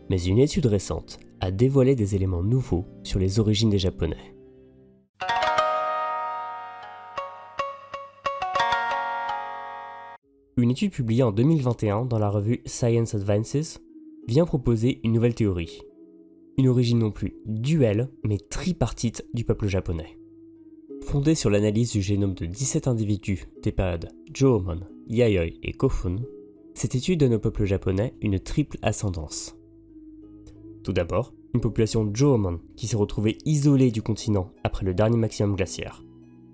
mais une étude récente a dévoilé des éléments nouveaux sur les origines des Japonais. Une étude publiée en 2021 dans la revue Science Advances vient proposer une nouvelle théorie. Une origine non plus duelle, mais tripartite du peuple japonais. Fondée sur l'analyse du génome de 17 individus des périodes Jōmon, Yayoi et Kofun, cette étude donne au peuple japonais une triple ascendance. Tout d'abord, une population Jōmon qui s'est retrouvée isolée du continent après le dernier maximum glaciaire.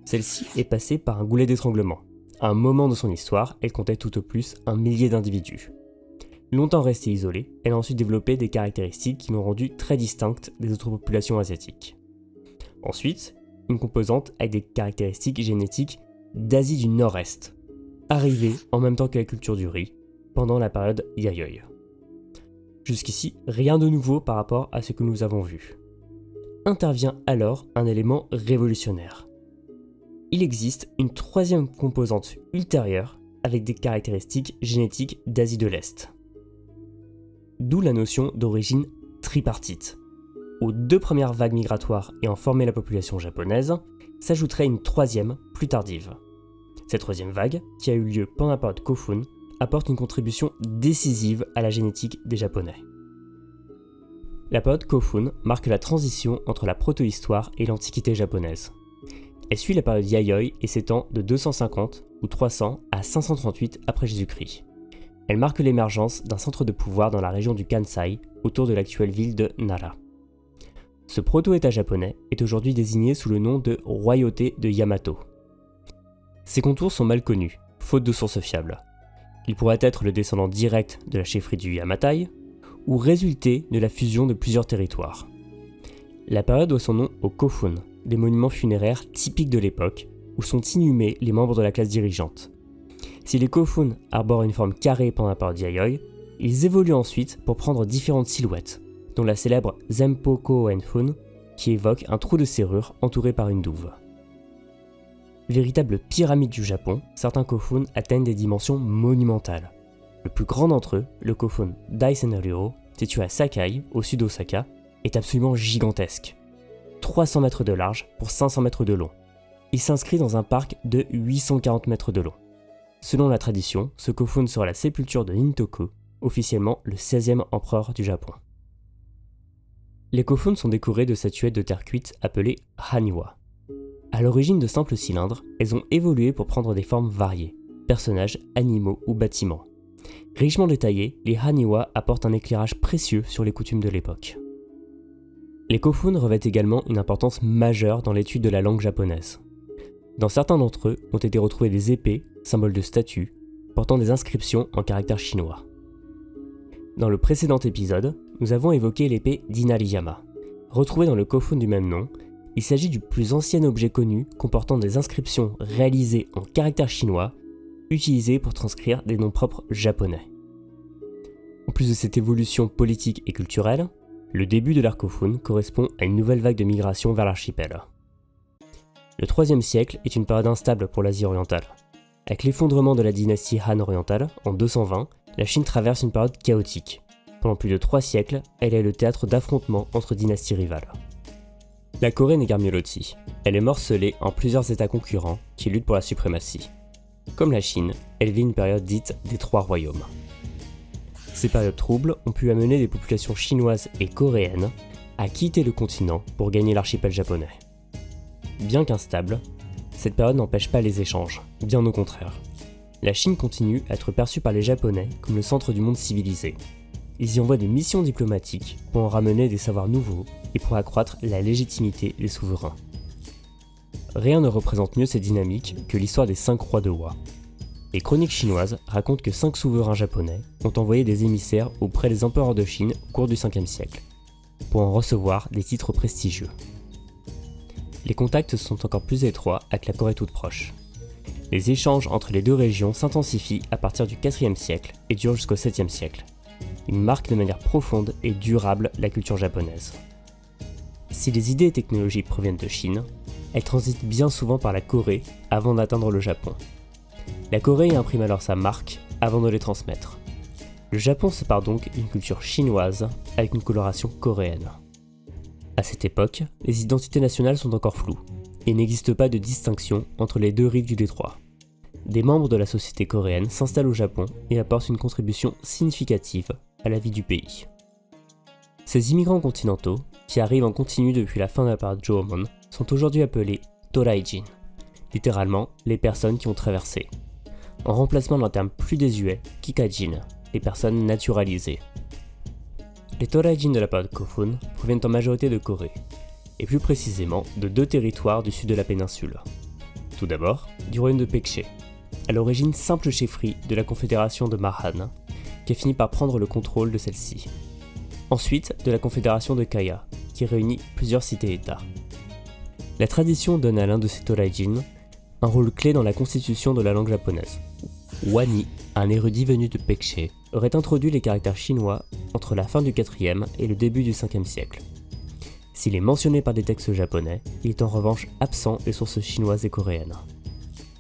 Celle-ci est passée par un goulet d'étranglement. À un moment de son histoire, elle comptait tout au plus 1 millier d'individus. Longtemps restée isolée, elle a ensuite développé des caractéristiques qui l'ont rendue très distincte des autres populations asiatiques. Ensuite, une composante avec des caractéristiques génétiques d'Asie du Nord-Est, arrivée en même temps que la culture du riz, pendant la période Yayoi. Jusqu'ici, rien de nouveau par rapport à ce que nous avons vu. Intervient alors un élément révolutionnaire. Il existe une troisième composante ultérieure avec des caractéristiques génétiques d'Asie de l'Est. D'où la notion d'origine tripartite. Aux 2 premières vagues migratoires ayant formé la population japonaise, s'ajouterait une troisième, plus tardive. Cette troisième vague, qui a eu lieu pendant la période Kofun, apporte une contribution décisive à la génétique des Japonais. La période Kofun marque la transition entre la protohistoire et l'antiquité japonaise. Elle suit la période Yayoi et s'étend de 250 ou 300 à 538 après Jésus-Christ. Elle marque l'émergence d'un centre de pouvoir dans la région du Kansai, autour de l'actuelle ville de Nara. Ce proto-état japonais est aujourd'hui désigné sous le nom de Royauté de Yamato. Ses contours sont mal connus, faute de sources fiables. Il pourrait être le descendant direct de la chefferie du Yamatai, ou résulter de la fusion de plusieurs territoires. La période doit son nom au Kofun, des monuments funéraires typiques de l'époque, où sont inhumés les membres de la classe dirigeante. Si les Kofun arborent une forme carrée pendant la période Yayoi, ils évoluent ensuite pour prendre différentes silhouettes, dont la célèbre Zenpoko Enfun, qui évoque un trou de serrure entouré par une douve. Véritable pyramide du Japon, certains Kofun atteignent des dimensions monumentales. Le plus grand d'entre eux, le Kofun Daisenryō, situé à Sakai, au sud d'Osaka, est absolument gigantesque. 300 mètres de large pour 500 mètres de long. Il s'inscrit dans un parc de 840 mètres de long. Selon la tradition, ce Kofun sera la sépulture de Nintoku, officiellement le 16e empereur du Japon. Les Kofun sont décorés de statuettes de terre cuite appelées Haniwa. À l'origine de simples cylindres, elles ont évolué pour prendre des formes variées, personnages, animaux ou bâtiments. Richement détaillés, les Haniwa apportent un éclairage précieux sur les coutumes de l'époque. Les Kofun revêtent également une importance majeure dans l'étude de la langue japonaise. Dans certains d'entre eux ont été retrouvées des épées, symboles de statut, portant des inscriptions en caractères chinois. Dans le précédent épisode, nous avons évoqué l'épée d'Inariyama. Retrouvée dans le Kofun du même nom, il s'agit du plus ancien objet connu comportant des inscriptions réalisées en caractères chinois, utilisées pour transcrire des noms propres japonais. En plus de cette évolution politique et culturelle, le début de l'ère Kofun correspond à une nouvelle vague de migration vers l'archipel. Le IIIe siècle est une période instable pour l'Asie orientale. Avec l'effondrement de la dynastie Han orientale en 220, la Chine traverse une période chaotique. Pendant plus de 3 siècles, elle est le théâtre d'affrontements entre dynasties rivales. La Corée n'est guère mieux lotie. Elle est morcelée en plusieurs États concurrents qui luttent pour la suprématie. Comme la Chine, elle vit une période dite des 3 royaumes. Ces périodes troubles ont pu amener les populations chinoises et coréennes à quitter le continent pour gagner l'archipel japonais. Bien qu'instable, cette période n'empêche pas les échanges, bien au contraire. La Chine continue à être perçue par les Japonais comme le centre du monde civilisé. Ils y envoient des missions diplomatiques pour en ramener des savoirs nouveaux et pour accroître la légitimité des souverains. Rien ne représente mieux cette dynamique que l'histoire des 5 rois de Wa. Les chroniques chinoises racontent que 5 souverains japonais ont envoyé des émissaires auprès des empereurs de Chine au cours du 5e siècle, pour en recevoir des titres prestigieux. Les contacts sont encore plus étroits avec la Corée toute proche. Les échanges entre les deux régions s'intensifient à partir du 4e siècle et durent jusqu'au 7e siècle. Ils marquent de manière profonde et durable la culture japonaise. Si les idées et technologies proviennent de Chine, elles transitent bien souvent par la Corée avant d'atteindre le Japon. La Corée y imprime alors sa marque avant de les transmettre. Le Japon sépare donc une culture chinoise avec une coloration coréenne. À cette époque, les identités nationales sont encore floues, et il n'existe pas de distinction entre les deux rives du détroit. Des membres de la société coréenne s'installent au Japon et apportent une contribution significative à la vie du pays. Ces immigrants continentaux, qui arrivent en continu depuis la fin de la période Jōmon, sont aujourd'hui appelés Toraijin, littéralement les personnes qui ont traversé, en remplacement d'un terme plus désuet, Kikajin, les personnes naturalisées. Les Toraijin de la période Kofun proviennent en majorité de Corée, et plus précisément de 2 territoires du sud de la péninsule. Tout d'abord, du royaume de Pekché, à l'origine simple chefferie de la confédération de Mahan, qui a fini par prendre le contrôle de celle-ci. Ensuite, de la confédération de Kaya, qui réunit plusieurs cités-États. La tradition donne à l'un de ces Toraijin un rôle clé dans la constitution de la langue japonaise. Wani, un érudit venu de Pekché, aurait introduit les caractères chinois entre la fin du 4e et le début du 5e siècle. S'il est mentionné par des textes japonais, il est en revanche absent des sources chinoises et coréennes.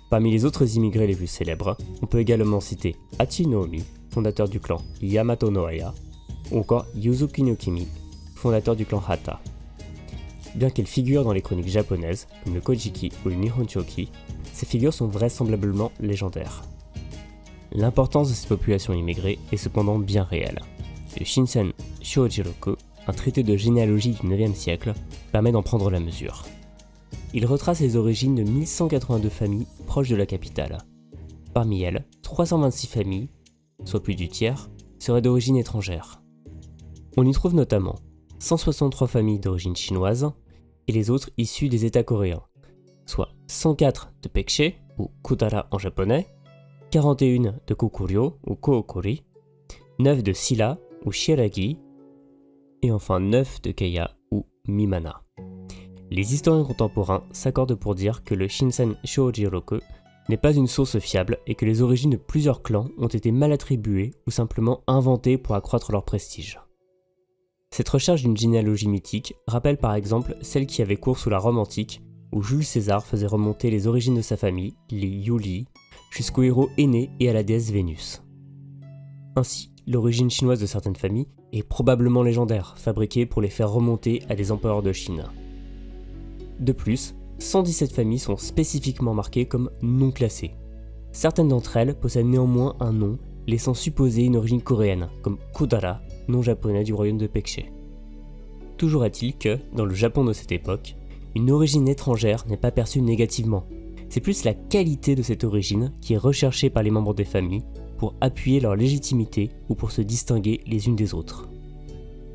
Parmi les autres immigrés les plus célèbres, on peut également citer Hachi no Omi, fondateur du clan Yamato no Aya, ou encore Yuzuki no Kimi, fondateur du clan Hata. Bien qu'elles figurent dans les chroniques japonaises, comme le Kojiki ou le Nihonchoki, ces figures sont vraisemblablement légendaires. L'importance de ces populations immigrées est cependant bien réelle. Le Shinsen Shojiroku, un traité de généalogie du 9e siècle, permet d'en prendre la mesure. Il retrace les origines de 1182 familles proches de la capitale. Parmi elles, 326 familles, soit plus du tiers, seraient d'origine étrangère. On y trouve notamment 163 familles d'origine chinoise et les autres issues des États coréens, soit 104 de Pekché, ou Kudara en japonais, 41 de Kokuryo ou Kookori, 9 de Silla ou Shiragi, et enfin 9 de Keiya ou Mimana. Les historiens contemporains s'accordent pour dire que le Shinsen Shojiroku n'est pas une source fiable et que les origines de plusieurs clans ont été mal attribuées ou simplement inventées pour accroître leur prestige. Cette recherche d'une généalogie mythique rappelle par exemple celle qui avait cours sous la Rome antique, où Jules César faisait remonter les origines de sa famille, les Iuli, jusqu'au héros aîné et à la déesse Vénus. Ainsi, l'origine chinoise de certaines familles est probablement légendaire, fabriquée pour les faire remonter à des empereurs de Chine. De plus, 117 familles sont spécifiquement marquées comme non classées. Certaines d'entre elles possèdent néanmoins un nom laissant supposer une origine coréenne, comme Kudara, nom japonais du royaume de Pekché. Toujours est-il que, dans le Japon de cette époque, une origine étrangère n'est pas perçue négativement. C'est plus la qualité de cette origine qui est recherchée par les membres des familles pour appuyer leur légitimité ou pour se distinguer les unes des autres.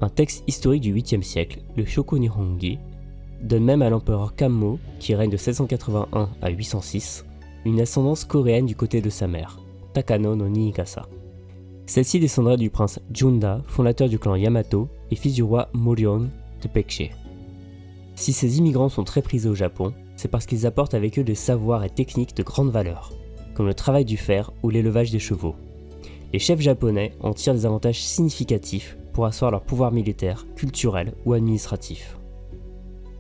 Un texte historique du 8e siècle, le Shoko Nihongi, donne même à l'empereur Kammo, qui règne de 781 à 806, une ascendance coréenne du côté de sa mère, Takano no Niigasa. Celle-ci descendrait du prince Junda, fondateur du clan Yamato et fils du roi Moryon de Pekché. Si ces immigrants sont très prisés au Japon, c'est parce qu'ils apportent avec eux des savoirs et techniques de grande valeur, comme le travail du fer ou l'élevage des chevaux. Les chefs japonais en tirent des avantages significatifs pour asseoir leur pouvoir militaire, culturel ou administratif.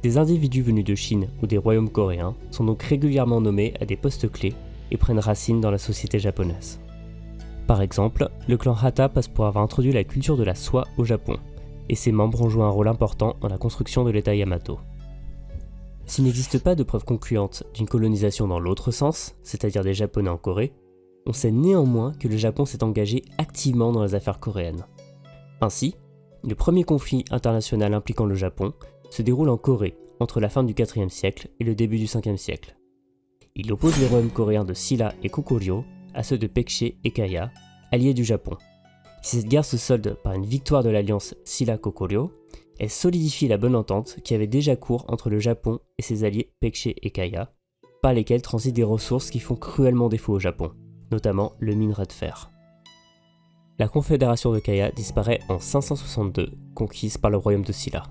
Des individus venus de Chine ou des royaumes coréens sont donc régulièrement nommés à des postes clés et prennent racine dans la société japonaise. Par exemple, le clan Hata passe pour avoir introduit la culture de la soie au Japon, et ses membres ont joué un rôle important dans la construction de l'État Yamato. S'il n'existe pas de preuves concluantes d'une colonisation dans l'autre sens, c'est-à-dire des Japonais en Corée, on sait néanmoins que le Japon s'est engagé activement dans les affaires coréennes. Ainsi, le premier conflit international impliquant le Japon se déroule en Corée entre la fin du IVe siècle et le début du Ve siècle. Il oppose les royaumes coréens de Silla et Goguryeo à ceux de Pekché et Kaya, alliés du Japon. Si cette guerre se solde par une victoire de l'alliance Silla-Goguryeo, elle solidifie la bonne entente qui avait déjà cours entre le Japon et ses alliés Pekché et Kaya, par lesquels transitent des ressources qui font cruellement défaut au Japon, notamment le minerai de fer. La confédération de Kaya disparaît en 562, conquise par le royaume de Silla.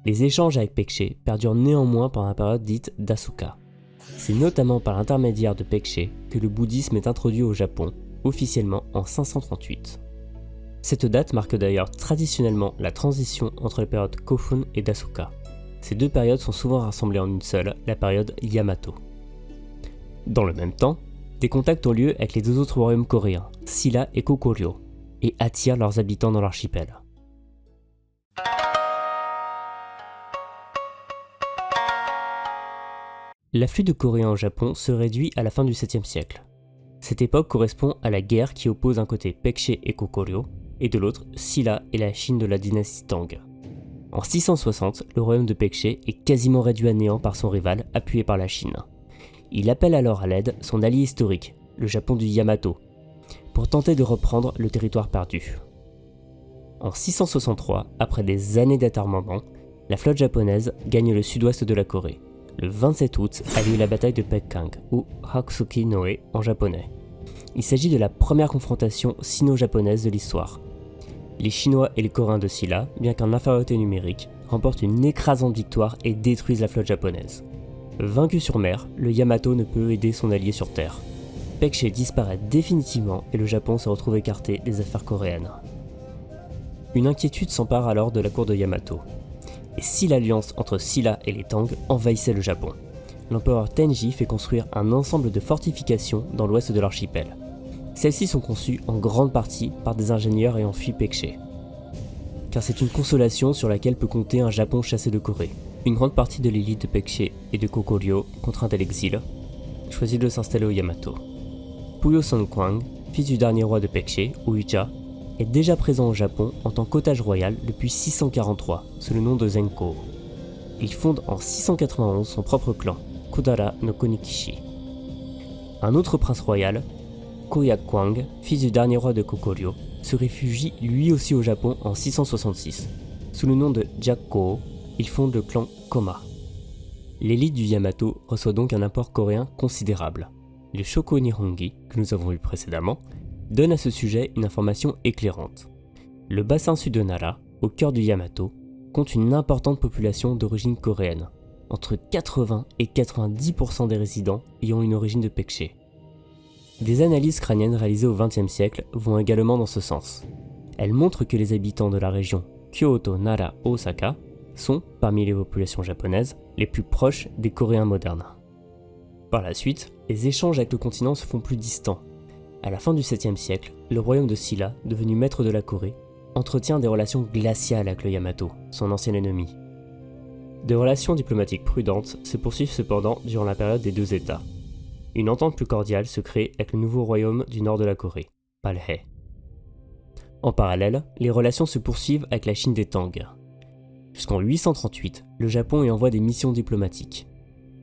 Les échanges avec Pekché perdurent néanmoins pendant la période dite d'Asuka. C'est notamment par l'intermédiaire de Pekché que le bouddhisme est introduit au Japon, officiellement en 538. Cette date marque d'ailleurs traditionnellement la transition entre les périodes Kofun et d'Asuka. Ces deux périodes sont souvent rassemblées en une seule, la période Yamato. Dans le même temps, des contacts ont lieu avec les deux autres royaumes coréens, Silla et Goguryeo, et attirent leurs habitants dans l'archipel. L'afflux de Coréens au Japon se réduit à la fin du 7e siècle. Cette époque correspond à la guerre qui oppose d'un côté Pekché et Goguryeo, et de l'autre Silla et la Chine de la dynastie Tang. En 660, le royaume de Pekché est quasiment réduit à néant par son rival, appuyé par la Chine. Il appelle alors à l'aide son allié historique, le Japon du Yamato, pour tenter de reprendre le territoire perdu. En 663, après des années d'attardement, la flotte japonaise gagne le sud-ouest de la Corée. Le 27 août a lieu la bataille de Pekkang, ou Hatsuki Noe en japonais. Il s'agit de la première confrontation sino-japonaise de l'histoire. Les Chinois et les Coréens de Silla, bien qu'en infériorité numérique, remportent une écrasante victoire et détruisent la flotte japonaise. Vaincu sur mer, le Yamato ne peut aider son allié sur terre. Pekché disparaît définitivement et le Japon se retrouve écarté des affaires coréennes. Une inquiétude s'empare alors de la cour de Yamato. Et si l'alliance entre Silla et les Tang envahissait le Japon, l'empereur Tenji fait construire un ensemble de fortifications dans l'ouest de l'archipel. Celles-ci sont conçues en grande partie par des ingénieurs ayant fui Pekché. Car c'est une consolation sur laquelle peut compter un Japon chassé de Corée. Une grande partie de l'élite de Pekché et de Goguryeo, contrainte à l'exil, choisit de s'installer au Yamato. Puyo Sonkwang, fils du dernier roi de Pekché, Uija, est déjà présent au Japon en tant qu'otage royal depuis 643, sous le nom de Zenko. Il fonde en 691 son propre clan, Kodara no Konikishi. Un autre prince royal, Koyakwang, fils du dernier roi de Goguryeo, se réfugie lui aussi au Japon en 666. Sous le nom de Jakko, il fonde le clan Koma. L'élite du Yamato reçoit donc un apport coréen considérable. Le Shoko Nihongi, que nous avons vu précédemment, donne à ce sujet une information éclairante. Le bassin sud de Nara, au cœur du Yamato, compte une importante population d'origine coréenne, entre 80 et 90% des résidents ayant une origine de Pekché. Des analyses crâniennes réalisées au XXe siècle vont également dans ce sens. Elles montrent que les habitants de la région Kyoto, Nara, Osaka sont, parmi les populations japonaises, les plus proches des Coréens modernes. Par la suite, les échanges avec le continent se font plus distants. À la fin du 7e siècle, le royaume de Silla, devenu maître de la Corée, entretient des relations glaciales avec le Yamato, son ancien ennemi. Des relations diplomatiques prudentes se poursuivent cependant durant la période des deux États. Une entente plus cordiale se crée avec le nouveau royaume du nord de la Corée, Palhae. En parallèle, les relations se poursuivent avec la Chine des Tang. Jusqu'en 838, le Japon y envoie des missions diplomatiques.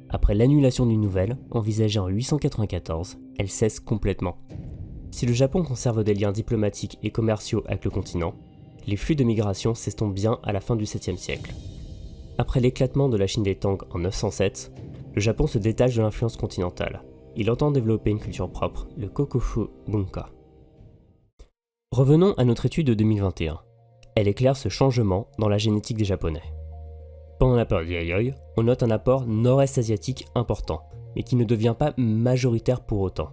Après l'annulation d'une nouvelle, envisagée en 894, elle cesse complètement. Si le Japon conserve des liens diplomatiques et commerciaux avec le continent, les flux de migration s'estompent bien à la fin du 7e siècle. Après l'éclatement de la Chine des Tang en 907, le Japon se détache de l'influence continentale. Il entend développer une culture propre, le Kokufu Bunka. Revenons à notre étude de 2021. Elle éclaire ce changement dans la génétique des Japonais. Pendant la période Yayoi, on note un apport nord-est asiatique important, mais qui ne devient pas majoritaire pour autant.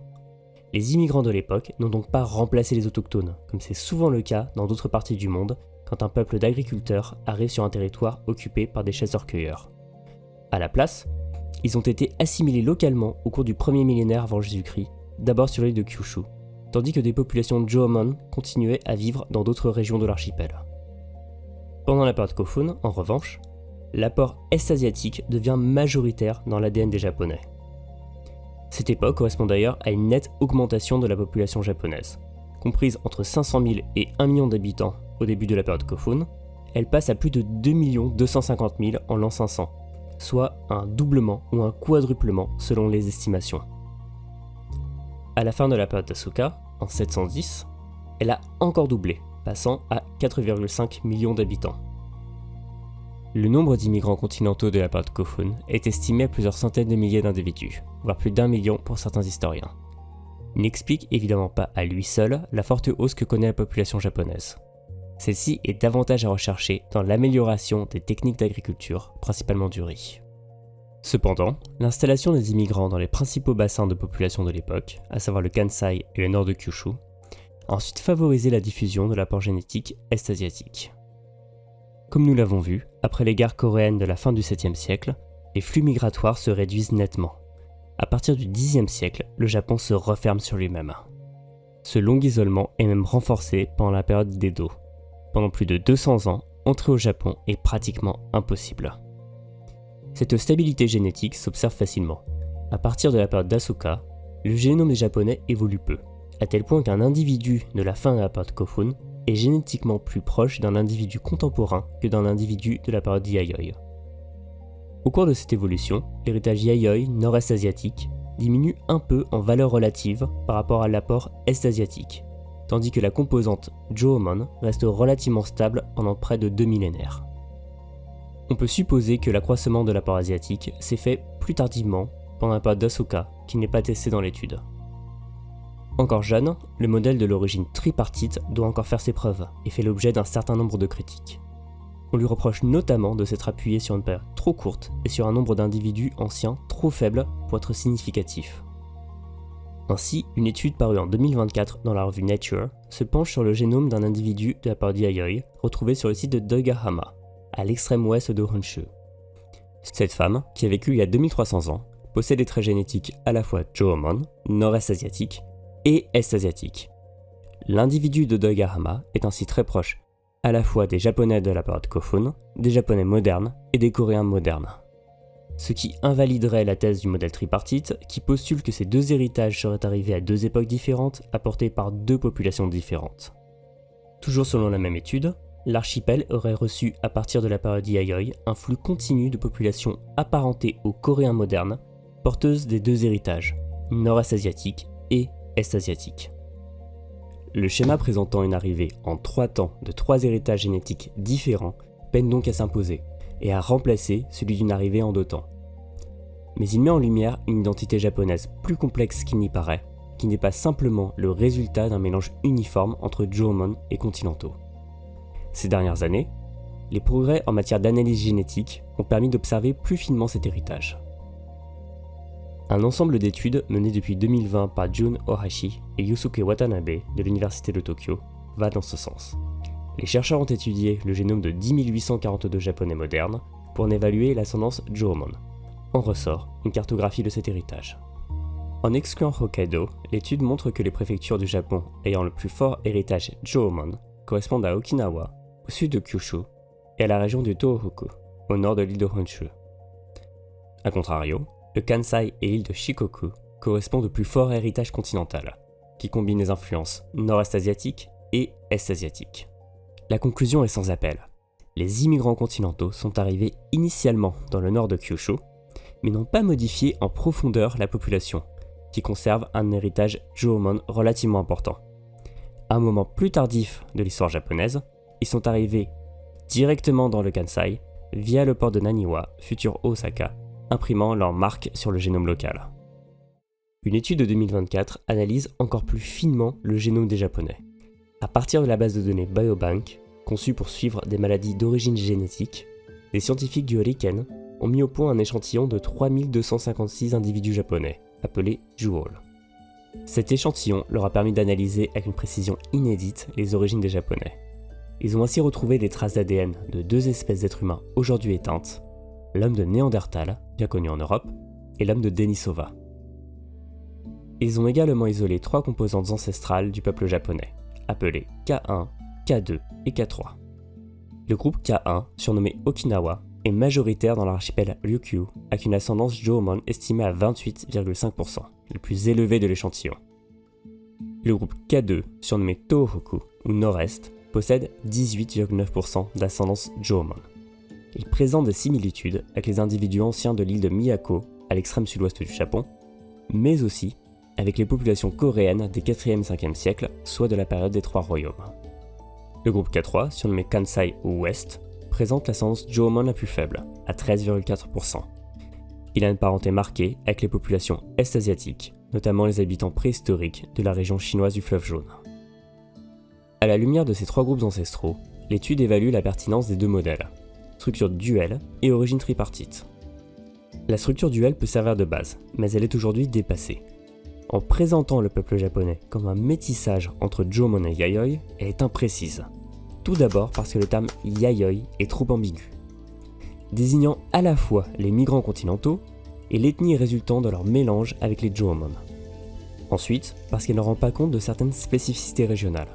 Les immigrants de l'époque n'ont donc pas remplacé les autochtones, comme c'est souvent le cas dans d'autres parties du monde, quand un peuple d'agriculteurs arrive sur un territoire occupé par des chasseurs-cueilleurs. À la place, ils ont été assimilés localement au cours du premier millénaire avant Jésus-Christ, d'abord sur l'île de Kyushu, tandis que des populations Jōmon continuaient à vivre dans d'autres régions de l'archipel. Pendant la période Kofun, en revanche, l'apport est-asiatique devient majoritaire dans l'ADN des Japonais. Cette époque correspond d'ailleurs à une nette augmentation de la population japonaise. Comprise entre 500 000 et 1 million d'habitants au début de la période Kofun, elle passe à plus de 2 250 000 en l'an 500, soit un doublement ou un quadruplement selon les estimations. À la fin de la période d'Asuka, en 710, elle a encore doublé, passant à 4,5 millions d'habitants. Le nombre d'immigrants continentaux de la période Kofun est estimé à plusieurs centaines de milliers d'individus, voire plus d'1 million pour certains historiens. Il n'explique évidemment pas à lui seul la forte hausse que connaît la population japonaise. Celle-ci est davantage à rechercher dans l'amélioration des techniques d'agriculture, principalement du riz. Cependant, l'installation des immigrants dans les principaux bassins de population de l'époque, à savoir le Kansai et le nord de Kyushu, a ensuite favorisé la diffusion de l'apport génétique est-asiatique. Comme nous l'avons vu, après les guerres coréennes de la fin du 7e siècle, les flux migratoires se réduisent nettement. À partir du 10e siècle, le Japon se referme sur lui-même. Ce long isolement est même renforcé pendant la période d'Edo. Pendant plus de 200 ans, entrer au Japon est pratiquement impossible. Cette stabilité génétique s'observe facilement. À partir de la période d'Asuka, le génome des Japonais évolue peu, à tel point qu'un individu de la fin de la période Kofun est génétiquement plus proche d'un individu contemporain que d'un individu de la période Yayoi. Au cours de cette évolution, l'héritage Yayoi nord-est asiatique diminue un peu en valeur relative par rapport à l'apport est-asiatique, tandis que la composante Jōmon reste relativement stable pendant près de 2 millénaires. On peut supposer que l'accroissement de l'apport asiatique s'est fait plus tardivement pendant la période d'Asuka, qui n'est pas testé dans l'étude. Encore jeune, le modèle de l'origine tripartite doit encore faire ses preuves et fait l'objet d'un certain nombre de critiques. On lui reproche notamment de s'être appuyé sur une période trop courte et sur un nombre d'individus anciens trop faible pour être significatif. Ainsi, une étude parue en 2024 dans la revue Nature se penche sur le génome d'un individu de la période Yayoi retrouvé sur le site de Doigahama, à l'extrême ouest de Honshu. Cette femme, qui a vécu il y a 2300 ans, possède des traits génétiques à la fois Jōmon, nord-est asiatique, et est-asiatique. L'individu de Doigahama est ainsi très proche à la fois des Japonais de la période Kofun, des Japonais modernes et des Coréens modernes. Ce qui invaliderait la thèse du modèle tripartite qui postule que ces deux héritages seraient arrivés à deux époques différentes apportés par deux populations différentes. Toujours selon la même étude, l'archipel aurait reçu à partir de la période Yayoi un flux continu de populations apparentées aux Coréens modernes, porteuses des deux héritages, nord-est asiatique et est-asiatique. Le schéma présentant une arrivée en 3 temps de 3 héritages génétiques différents peine donc à s'imposer et à remplacer celui d'une arrivée en 2 temps. Mais il met en lumière une identité japonaise plus complexe qu'il n'y paraît, qui n'est pas simplement le résultat d'un mélange uniforme entre Jōmon et continentaux. Ces dernières années, les progrès en matière d'analyse génétique ont permis d'observer plus finement cet héritage. Un ensemble d'études menées depuis 2020 par Jun Ohashi et Yusuke Watanabe de l'Université de Tokyo va dans ce sens. Les chercheurs ont étudié le génome de 10 842 japonais modernes pour en évaluer l'ascendance Jōmon. En ressort une cartographie de cet héritage. En excluant Hokkaido, l'étude montre que les préfectures du Japon ayant le plus fort héritage Jōmon correspondent à Okinawa, au sud de Kyushu, et à la région du Tohoku, au nord de l'île de Honshu. A contrario, le Kansai et l'île de Shikoku correspondent au plus fort héritage continental, qui combine les influences nord-est asiatiques et est-asiatiques. La conclusion est sans appel. Les immigrants continentaux sont arrivés initialement dans le nord de Kyushu, mais n'ont pas modifié en profondeur la population, qui conservent un héritage Jōmon relativement important. À un moment plus tardif de l'histoire japonaise, ils sont arrivés directement dans le Kansai via le port de Naniwa, futur Osaka, imprimant leur marque sur le génome local. Une étude de 2024 analyse encore plus finement le génome des Japonais. À partir de la base de données Biobank, conçue pour suivre des maladies d'origine génétique, les scientifiques du Riken ont mis au point un échantillon de 3256 individus japonais, appelé Juol. Cet échantillon leur a permis d'analyser avec une précision inédite les origines des Japonais. Ils ont ainsi retrouvé des traces d'ADN de 2 espèces d'êtres humains aujourd'hui éteintes, l'homme de Néandertal, bien connu en Europe, et l'homme de Denisova. Ils ont également isolé 3 composantes ancestrales du peuple japonais, appelées K1, K2 et K3. Le groupe K1, surnommé Okinawa, est majoritaire dans l'archipel Ryukyu, avec une ascendance Jōmon estimée à 28,5%, le plus élevé de l'échantillon. Le groupe K2, surnommé Tohoku, ou Nord-Est, possède 18,9% d'ascendance Jōmon. Il présente des similitudes avec les individus anciens de l'île de Miyako, à l'extrême sud-ouest du Japon, mais aussi avec les populations coréennes des 4e et 5e siècles, soit de la période des 3 royaumes. Le groupe K3, surnommé Kansai ou Ouest, présente l'ascendance Jōmon la plus faible, à 13,4%. Il a une parenté marquée avec les populations est-asiatiques, notamment les habitants préhistoriques de la région chinoise du fleuve Jaune. À la lumière de ces 3 groupes ancestraux, l'étude évalue la pertinence des 2 modèles, structure duelle et origine tripartite. La structure duelle peut servir de base, mais elle est aujourd'hui dépassée. En présentant le peuple japonais comme un métissage entre Jōmon et Yayoi, elle est imprécise. Tout d'abord parce que le terme Yayoi est trop ambigu, désignant à la fois les migrants continentaux et l'ethnie résultant de leur mélange avec les Jōmon. Ensuite, parce qu'elle ne rend pas compte de certaines spécificités régionales,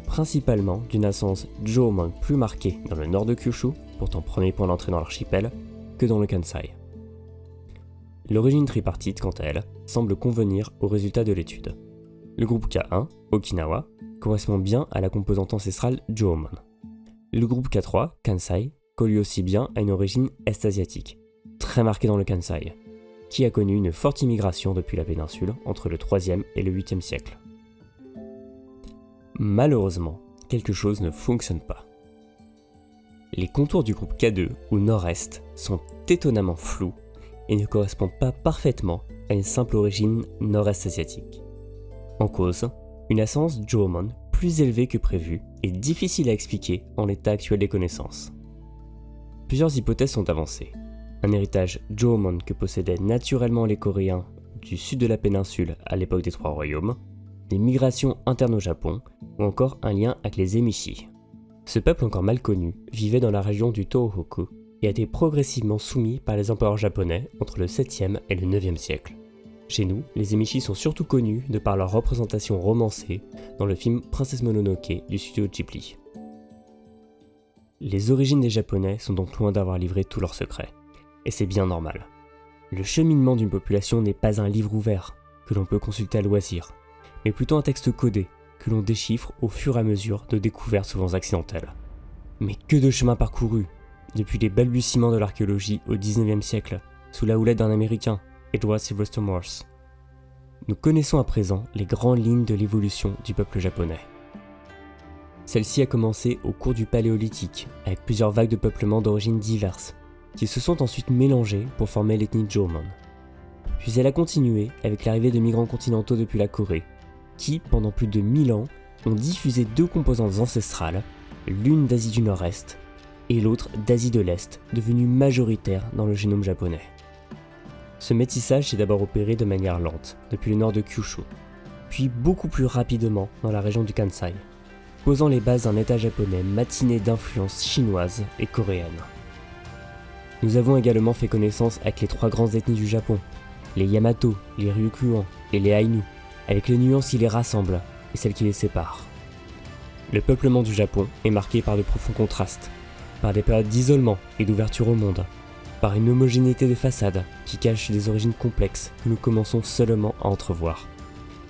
principalement d'une ascendance Jōmon plus marquée dans le nord de Kyūshū, pourtant premier point d'entrée dans l'archipel, que dans le Kansai. L'origine tripartite, quant à elle, semble convenir aux résultats de l'étude. Le groupe K1, Okinawa, correspond bien à la composante ancestrale Jōmon. Le groupe K3, Kansai, colle aussi bien à une origine est-asiatique, très marquée dans le Kansai, qui a connu une forte immigration depuis la péninsule entre le 3e et le 8e siècle. Malheureusement, quelque chose ne fonctionne pas. Les contours du groupe K2 ou Nord-Est sont étonnamment flous et ne correspondent pas parfaitement à une simple origine nord-est asiatique. En cause, une ascendance Jōmon plus élevée que prévu est difficile à expliquer en l'état actuel des connaissances. Plusieurs hypothèses sont avancées. Un héritage Jōmon que possédaient naturellement les Coréens du sud de la péninsule à l'époque des 3 royaumes, des migrations internes au Japon, ou encore un lien avec les Emishi. Ce peuple encore mal connu vivait dans la région du Tohoku et a été progressivement soumis par les empereurs japonais entre le 7e et le 9e siècle. Chez nous, les Emishi sont surtout connus de par leur représentation romancée dans le film Princesse Mononoke du studio Ghibli. Les origines des Japonais sont donc loin d'avoir livré tous leurs secrets, et c'est bien normal. Le cheminement d'une population n'est pas un livre ouvert que l'on peut consulter à loisir, mais plutôt un texte codé que l'on déchiffre au fur et à mesure de découvertes souvent accidentelles. Mais que de chemin parcouru, depuis les balbutiements de l'archéologie au 19e siècle, sous la houlette d'un Américain, Edward Sylvester Morse. Nous connaissons à présent les grandes lignes de l'évolution du peuple japonais. Celle-ci a commencé au cours du Paléolithique, avec plusieurs vagues de peuplements d'origines diverses, qui se sont ensuite mélangées pour former l'ethnie Jōmon. Puis elle a continué avec l'arrivée de migrants continentaux depuis la Corée, qui, pendant plus de 1000 ans, ont diffusé 2 composantes ancestrales, l'une d'Asie du Nord-Est et l'autre d'Asie de l'Est, devenues majoritaires dans le génome japonais. Ce métissage s'est d'abord opéré de manière lente, depuis le nord de Kyūshū, puis beaucoup plus rapidement dans la région du Kansai, posant les bases d'un état japonais matiné d'influences chinoises et coréennes. Nous avons également fait connaissance avec les 3 grandes ethnies du Japon, les Yamato, les Ryukyuan et les Ainu, avec les nuances qui les rassemblent et celles qui les séparent. Le peuplement du Japon est marqué par de profonds contrastes, par des périodes d'isolement et d'ouverture au monde, par une homogénéité des façades qui cache des origines complexes que nous commençons seulement à entrevoir,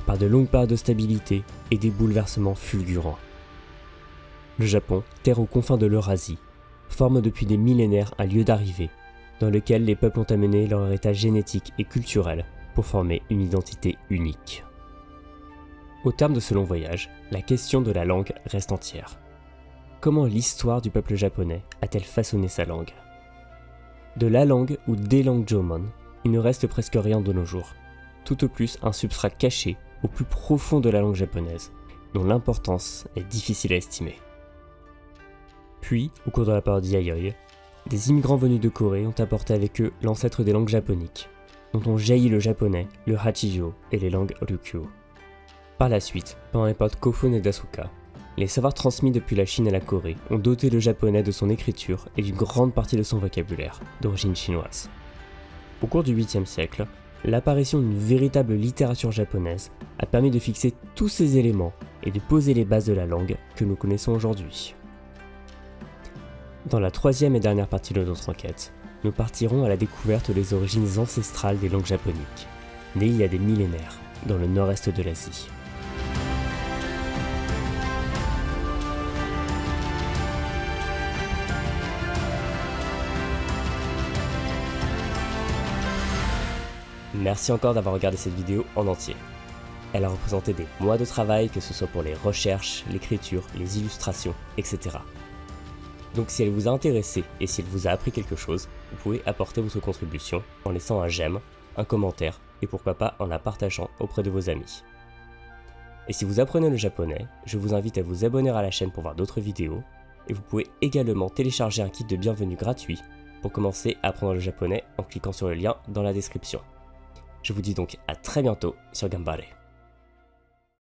par de longues périodes de stabilité et des bouleversements fulgurants. Le Japon, terre aux confins de l'Eurasie, forme depuis des millénaires un lieu d'arrivée, dans lequel les peuples ont amené leur héritage génétique et culturel pour former une identité unique. Au terme de ce long voyage, la question de la langue reste entière. Comment l'histoire du peuple japonais a-t-elle façonné sa langue ? De la langue ou des langues Jomon, il ne reste presque rien de nos jours. Tout au plus un substrat caché au plus profond de la langue japonaise, dont l'importance est difficile à estimer. Puis, au cours de la période Yayoi, des immigrants venus de Corée ont apporté avec eux l'ancêtre des langues japoniques, dont ont jailli le japonais, le Hachijo et les langues Ryukyu. Par la suite, pendant les périodes Kofun et d'Asuka, les savoirs transmis depuis la Chine à la Corée ont doté le japonais de son écriture et d'une grande partie de son vocabulaire, d'origine chinoise. Au cours du 8e siècle, l'apparition d'une véritable littérature japonaise a permis de fixer tous ces éléments et de poser les bases de la langue que nous connaissons aujourd'hui. Dans la troisième et dernière partie de notre enquête, nous partirons à la découverte des origines ancestrales des langues japoniques, nées il y a des millénaires, dans le nord-est de l'Asie. Merci encore d'avoir regardé cette vidéo en entier. Elle a représenté des mois de travail, que ce soit pour les recherches, l'écriture, les illustrations, etc. Donc si elle vous a intéressé et si elle vous a appris quelque chose, vous pouvez apporter votre contribution en laissant un j'aime, un commentaire et pourquoi pas en la partageant auprès de vos amis. Et si vous apprenez le japonais, je vous invite à vous abonner à la chaîne pour voir d'autres vidéos et vous pouvez également télécharger un kit de bienvenue gratuit pour commencer à apprendre le japonais en cliquant sur le lien dans la description. Je vous dis donc à très bientôt sur Ganbare.